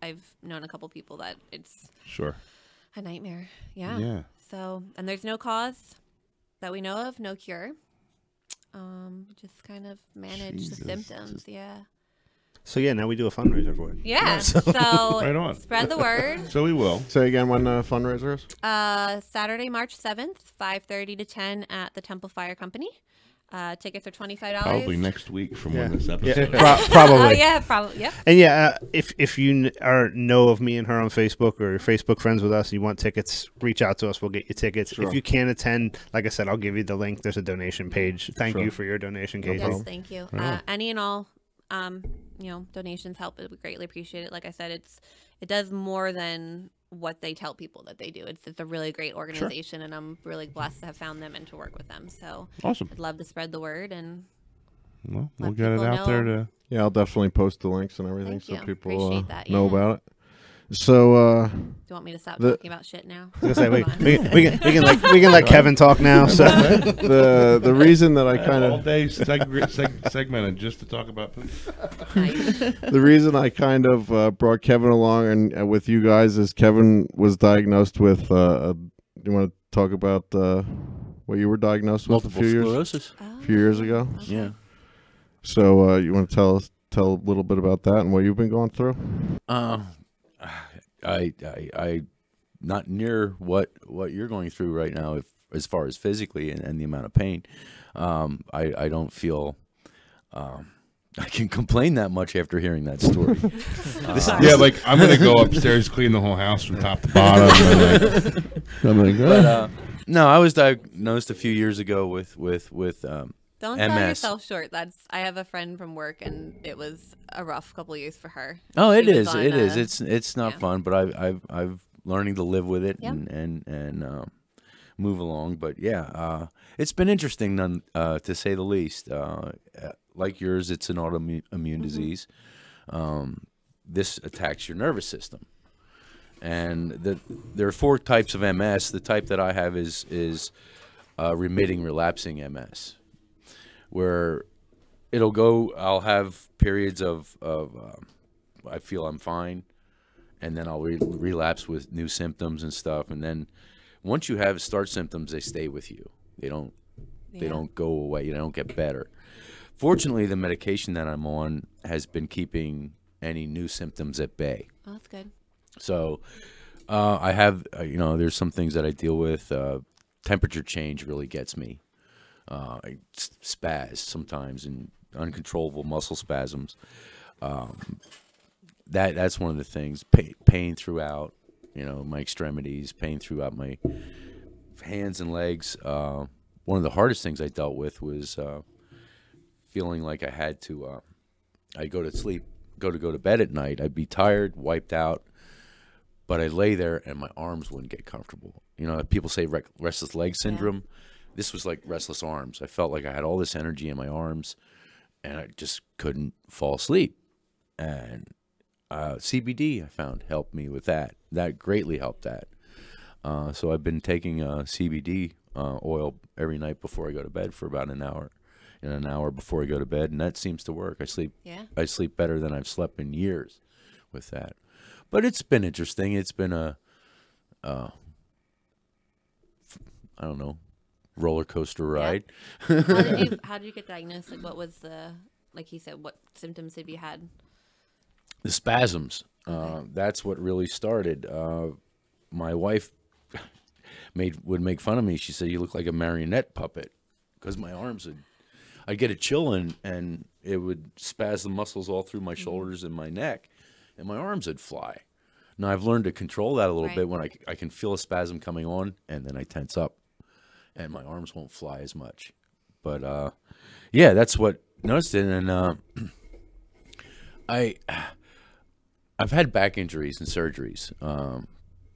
I've known a couple people that it's Sure. a nightmare. Yeah. Yeah. So, and there's no cause that we know of, no cure. Just kind of manage Jesus. the symptoms. Yeah. So yeah, now we do a fundraiser for it. Yeah. So Right on. spread the word. So we will. Say again when the fundraiser is? Saturday, March 7th, 5:30 to 10 at the Temple Fire Company. Tickets are $25. Probably next week from Yeah. when this episode. Probably. Oh yeah, probably. Yep. And yeah, if you know of me and her on Facebook, or you're Facebook friends with us, and you want tickets, reach out to us. We'll get you tickets. Sure. If you can't attend, like I said, I'll give you the link. There's a donation page. Thank you for your donation, Casey. Yes, thank you. Right on. Any and all, donations help. We greatly appreciate it. Like I said, it does more than what they tell people that they do. It's a really great organization, and I'm really blessed to have found them and to work with them. So Awesome. I'd love to spread the word, and Well, Let we'll get it people out there know. to. Yeah, I'll definitely post the links and everything Thank so you. people Appreciate that, know yeah. about it. So, do you want me to stop The- talking about shit now? I was gonna say, Come on. we can let Kevin talk now. So the reason that I kind all of day segmented just to talk about poop. Nice. the reason I kind of brought Kevin along and with you guys is Kevin was diagnosed with. Do you want to talk about what you were diagnosed with Multiple a few sclerosis. years ago? Yeah. So you want to tell a little bit about that and what you've been going through? I not near what you're going through right now, as far as physically and the amount of pain. I don't feel I can complain that much after hearing that story. Yeah, like I'm gonna go upstairs, clean the whole house from top to bottom. I'm like, But no, I was diagnosed a few years ago with Don't MS. sell yourself short. I have a friend from work, and it was a rough couple of years for her. Oh, it She was is. on, It is. It's not yeah. fun, but I've learning to live with it Yep. and move along. But yeah, it's been interesting, to say the least. Like yours, it's an autoimmune disease. This attacks your nervous system, and there are 4 types of MS. The type that I have is remitting, relapsing MS, where I'll have periods of I feel I'm fine, and then I'll relapse with new symptoms and stuff. And then once you start symptoms, they stay with you. They don't go away. They don't get better. Fortunately, the medication that I'm on has been keeping any new symptoms at bay. Oh, that's good. So I have, there's some things that I deal with. Temperature change really gets me. I spaz sometimes and uncontrollable muscle spasms. That's one of the things. Pain throughout, my extremities, pain throughout my hands and legs. One of the hardest things I dealt with was feeling like I had to. I'd go to bed at night. I'd be tired, wiped out, but I'd lay there and my arms wouldn't get comfortable. People say restless leg syndrome. Yeah. This was like restless arms. I felt like I had all this energy in my arms, and I just couldn't fall asleep. And CBD, I found, helped me with that. That greatly helped that. So I've been taking CBD oil every night before I go to bed for about an hour. And an hour before I go to bed, and that seems to work. I sleep better than I've slept in years with that. But it's been interesting. It's been a I don't know, roller coaster ride. Yeah. How did you get diagnosed? Like, what was like you said, what symptoms have you had? The spasms. Okay. That's what really started. My wife would make fun of me. She said, "You look like a marionette puppet," because my arms I'd get a chill and it would spaz the muscles all through my shoulders and my neck, and my arms would fly. Now I've learned to control that a little bit when I can feel a spasm coming on, and then I tense up, and my arms won't fly as much. But yeah, that's what noticed it. And I've had back injuries and surgeries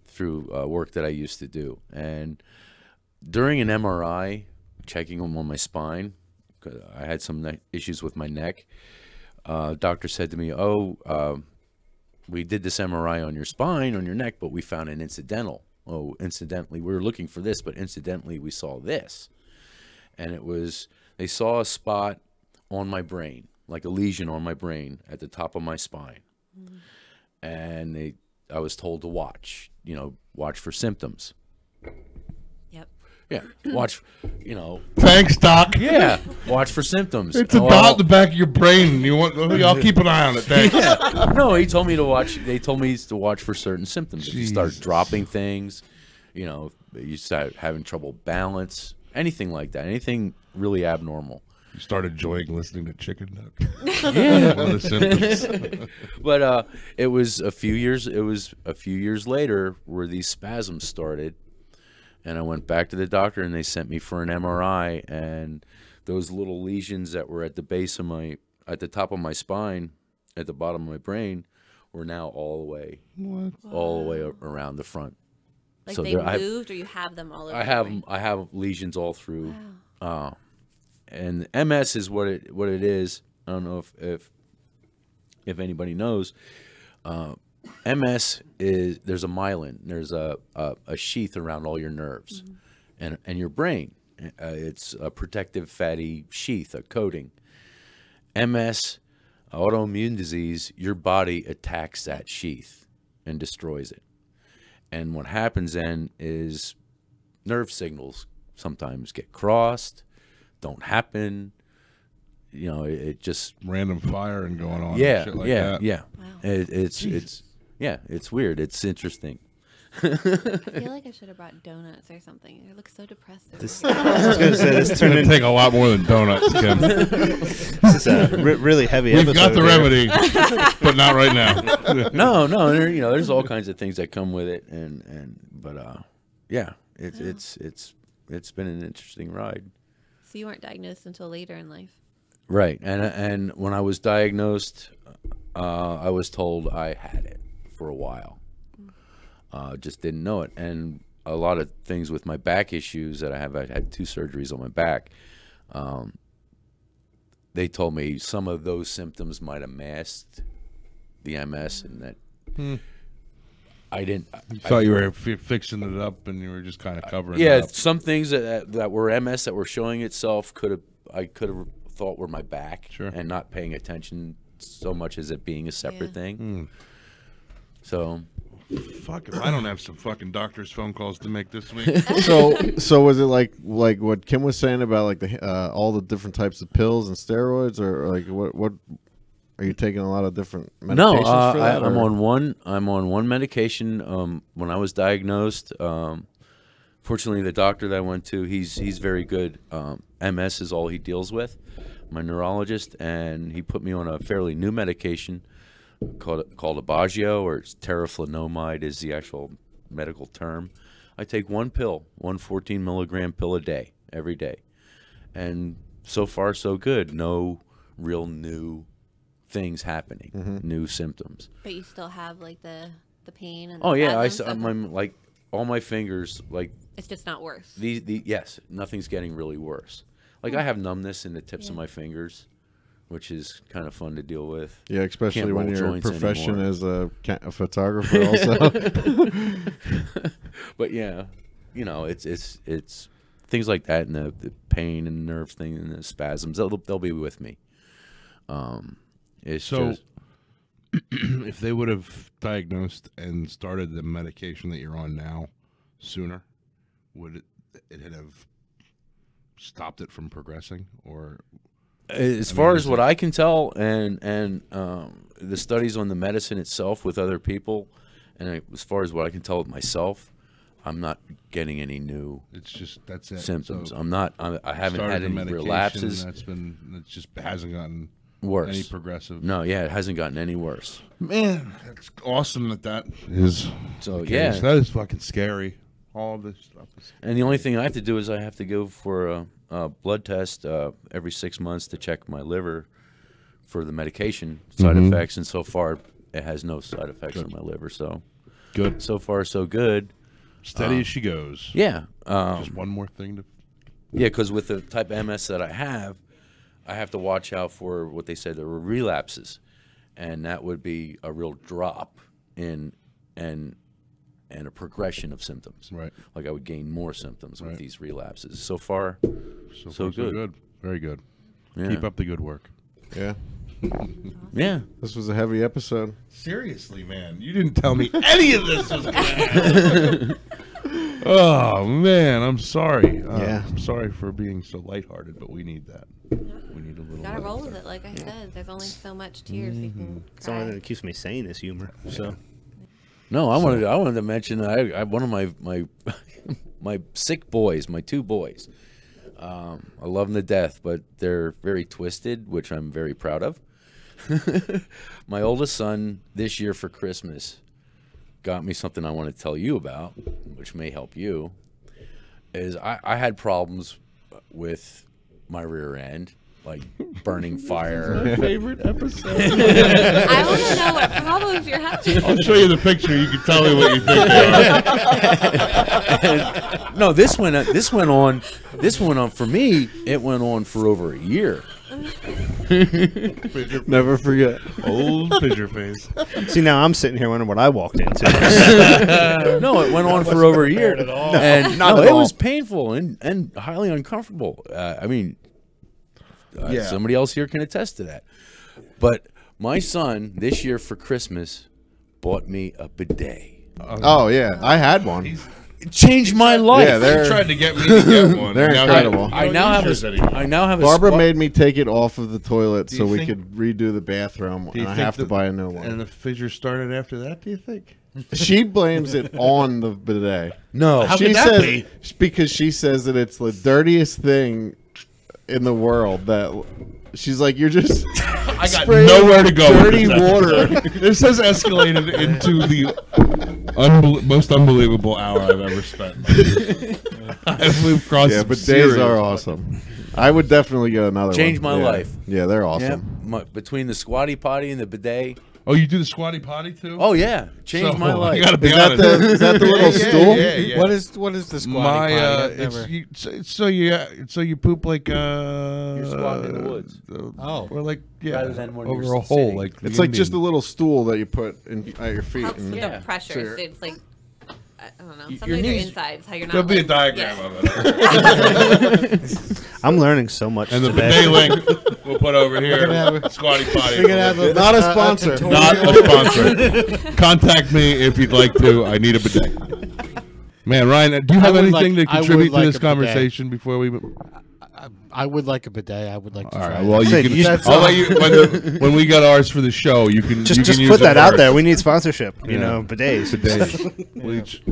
through work that I used to do, and during an MRI, checking on my spine. I had some issues with my neck. Doctor said to me, we did this MRI on your spine, on your neck, but we found an incidental. Incidentally, we were looking for this, but incidentally, we saw this. And they saw a spot on my brain, like a lesion on my brain at the top of my spine. Mm. And I was told to watch for symptoms. Yeah, watch, Thanks, Doc. Yeah, watch for symptoms. It's a dot in the back of your brain. I'll keep an eye on it. Thanks. Yeah. No, he told me to watch. They told me to watch for certain symptoms. If you start dropping things, you start having trouble balance, anything like that, anything really abnormal. You start enjoying listening to Chickenduck. Yeah, one of the symptoms. But it was a few years. It was a few years later where these spasms started. And I went back to the doctor, and they sent me for an MRI. And those little lesions that were at the base of at the top of my spine, at the bottom of my brain, were now all the way around the front. Like so they moved, or you have them all over? I have lesions all through. Wow. And MS is what it is. I don't know if anybody knows. MS is there's a myelin, there's a sheath around all your nerves, and your brain. It's a protective fatty sheath, a coating. MS, autoimmune disease, your body attacks that sheath and destroys it. And what happens then is nerve signals sometimes get crossed, don't happen. It just random firing going on. Yeah, and shit like yeah, that. yeah. Wow. It's weird. It's interesting. I feel like I should have brought donuts or something. I look so depressed. I was going to say this turned into take a lot more than donuts, Kim. This is a really heavy episode. We've got the remedy, but not right now. No. There's all kinds of things that come with it, but yeah, it's been an interesting ride. So you weren't diagnosed until later in life, right? And when I was diagnosed, I was told I had it for a while. Just didn't know it. And a lot of things with my back issues that I had 2 surgeries on my back. They told me some of those symptoms might have masked the MS, and that I didn't. You thought you were fixing it up, and you were just kind of covering it up. Yeah, some things that were MS that were showing itself I could have thought were my back, sure, and not paying attention so much as it being a separate thing. So, fuck if I don't have some fucking doctor's phone calls to make this week. So was it like what Kim was saying about like the all the different types of pills and steroids, or like what are you taking a lot of different medications for that? I'm on one medication. When I was diagnosed, fortunately the doctor that I went to, he's very good. MS is all he deals with, my neurologist, and he put me on a fairly new medication called Aubagio, or it's teriflunomide is the actual medical term. I take one pill, one 14-milligram pill a day, every day. And so far, so good. No real new things happening, new symptoms. But you still have like the pain and Oh, yeah. spasms, I'm like, all my fingers, like, it's just not worse. yes, nothing's getting really worse. Like, I have numbness in the tips of my fingers, which is kind of fun to deal with. Yeah, especially Can't when roll your joints profession anymore. is a photographer also. But yeah, you know, it's things like that, and the pain and nerve thing and the spasms. They'll be with me. It's So, just, if they would have diagnosed and started the medication that you're on now sooner, would it have stopped it from progressing? Or as far as what I can tell, and the studies on the medicine itself with other people, and as far as what I can tell with myself, I'm not getting any new it's just that's it. symptoms. So I'm not. I haven't started had the any medication, relapses. It just hasn't gotten Worse. any progressive. No, yeah, it hasn't gotten any worse. Man, that's awesome that is. So the yeah, case. That is fucking scary. All of this stuff. and the only thing I have to do is I have to go for a blood test every 6 months to check my liver for the medication side effects, and so far it has no side effects on my liver. So Good. so far so good. Steady as she goes. Yeah, Just one more thing to. yeah, because with the type of MS that I have to watch out for what they said there were relapses, and that would be a real drop in and a progression of symptoms. Right. Like I would gain more symptoms with Right. these relapses. So far, So so good. Very good. Yeah. Keep up the good work. Yeah. Yeah. This was a heavy episode. Seriously, man, you didn't tell me any of this was going to happen. Oh man, I'm sorry. Yeah. I'm sorry for being so lighthearted, but we need that. We need a little. Gotta roll laughter. with it, like I said. There's only so much tears you can It's the only thing cry. that keeps me sane is humor. So No, I wanted to mention I one of my my sick boys, my two boys. I love them to death, but they're very twisted, which I'm very proud of. My oldest son this year for Christmas got me something I want to tell you about, which may help you. Is I had problems with my rear end, like burning fire. Favorite episode. I want to know what problems you're having. I'll show you the picture. You can tell me what you think they are. No, this went on for me. It went on for over a year. Never forget. Old fissure face. see, now I'm sitting here wondering what I walked into. No, it went on for over a year, and not no, at it all. was painful and highly uncomfortable. I mean, Yeah. somebody else here can attest to that. But my son this year for Christmas bought me a bidet. Oh yeah, I had one. It changed my life. Yeah, They they're tried to get me to get one. They're Now incredible. you I don't now have use a, this anymore. I now have a Barbara squat- made me take it off of the toilet Do so you we think- could redo the bathroom, Do you and I think have to the- buy a new one. And the fissure started after that, do you think? She blames it on the bidet. No, How She could that says be? because she says that it's the dirtiest thing in the world. That she's like, you're just I got spraying nowhere to go. with dirty this water. episode. This has escalated into the most unbelievable hour I've ever spent. We've crossed Yeah, some but serious days are awesome. I would definitely get another one. Changed my Yeah. life. Yeah, they're yeah, awesome. between the squatty potty and the bidet. Oh, you do the squatty potty too? Oh yeah, changed my So, life. I gotta be Is that honest. the is that the little Yeah, stool? yeah, yeah. What is the squatty potty? I've it's never- so you poop like You're squatting in the woods. Oh. or like Rather than when over you're a hole sitting. like It's the like just a Indian. little stool that you put at your feet. Helps And, with Yeah. the pressure. Sure. It's like, I don't know. Your Something to knees- insides, how you're not. There'll be a like- diagram yeah. of it. I'm learning so much And the today. bidet link we'll put over here. gonna have a- Squatty potty. We're gonna have a, Not a sponsor. tutorial. Not a sponsor. Contact me if you'd like to. I need a bidet. Man, Ryan, do you I have would anything like- to I would contribute to like this a bidet. conversation before we? I would like a bidet. I would like to All try right. it. Well, you can. I'll let you when we get ours for the show. You can Just use put it that out first. there. We need sponsorship. You Yeah. know, bidets. Bleach.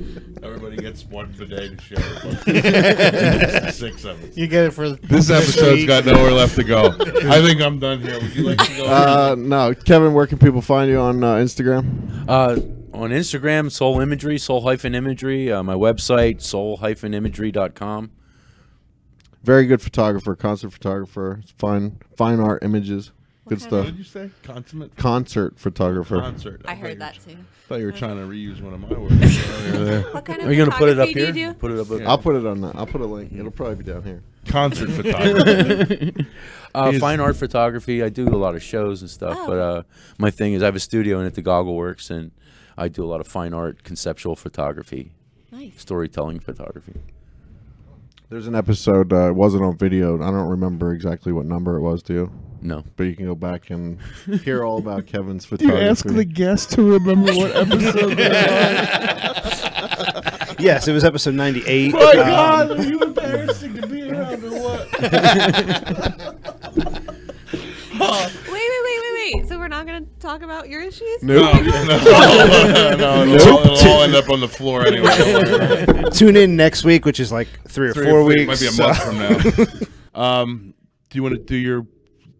Everybody gets one bidet to share. 6 of us. You get it for This episode's got nowhere left to go. I think I'm done here. Would you like to go? No, Kevin. Where can people find you on Instagram? On Instagram, Soul Imagery, Soul-Imagery. My website, soul-imagery.com. Very good photographer, concert photographer, fine art images, good kind stuff. What did you say? Consummate Concert photographer. concert. I heard that too. Thought you were trying to reuse one of my words earlier there. What kind of Are you going to put it up photography do here? you do? Put it up. Yeah. I'll put it on that. I'll put a link. It'll probably be down here. Concert photography. Fine art photography. I do a lot of shows and stuff, Oh. but my thing is I have a studio in it, the Goggle Works, and I do a lot of fine art, conceptual photography, Nice. storytelling photography. There's an episode. It wasn't on video. I don't remember exactly what number it was, do you? No. But you can go back and hear all about Kevin's photography. guest to remember what episode Yes, it was episode 98. My God, are you embarrassing to be around or what? Wait. So we're not going to talk about your issues? No, it'll all end up on the floor anyway. Tune in next week, which is like 3 or 4 weeks. Might be a month from now. Do you want to do your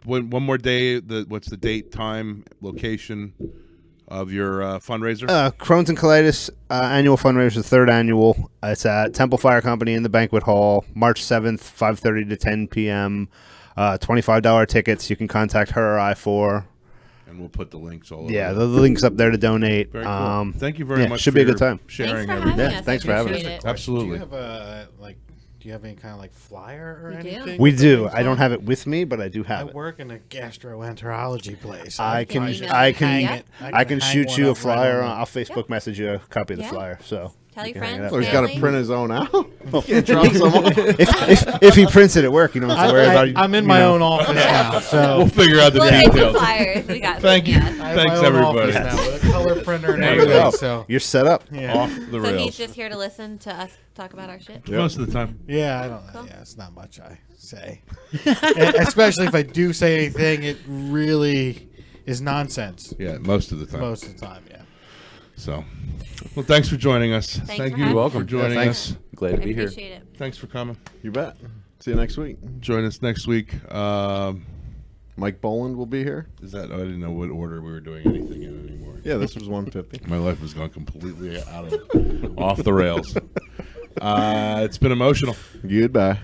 one more day? What's the date, time, location of your fundraiser? Crohn's and Colitis annual fundraiser, third annual. It's at Temple Fire Company in the banquet hall, March 7th, 5:30 to 10 p.m. $25 tickets. You can contact her or I for. And we'll put the links all over. Yeah, the link's up there to donate. Very cool. Thank you very yeah, much. should for be a good your time. Sharing Thanks for everything. having Yeah, us. thanks I for having appreciate us. it. Do Absolutely. you have a do you have any kind of like flyer or We do. anything? We with the do. links I don't on? have it with me, but I do I have it. work in a gastroenterology place. I can, email I you. can, Yeah. I can hang shoot one you a up right flyer. on I'll Facebook message you a copy of the Yeah. flyer. So Tell your you can hang it friends. up. Oh, he's got to family. print his own out. Can't drop some off. if he prints it at work, you don't have to worry about. I'm in you my know. own office now, so We'll figure out the We'll take the details. flyers. We got Thank you. I have Thanks, my own everybody. office now with a color printer and There you everything. go. So You're set up. yeah, Off the So rails. he's just here to listen to us talk about our shit. Most of the time. yeah, I don't know. Cool. Yeah, it's not much I say, especially if I do say anything. It really is nonsense Yeah, most of the time. most of the time. Yeah. So, well, thanks for joining us. Thanks Thank for you having for us. Welcome. joining Yeah, us. Glad I to be here. appreciate it. Thanks for coming. You bet. See you next week. Join us next week. Mike Boland will be here. Is that? I didn't know what order we were doing anything in anymore. Yeah, this was 150. My life has gone completely out of off the rails. It's been emotional. Goodbye.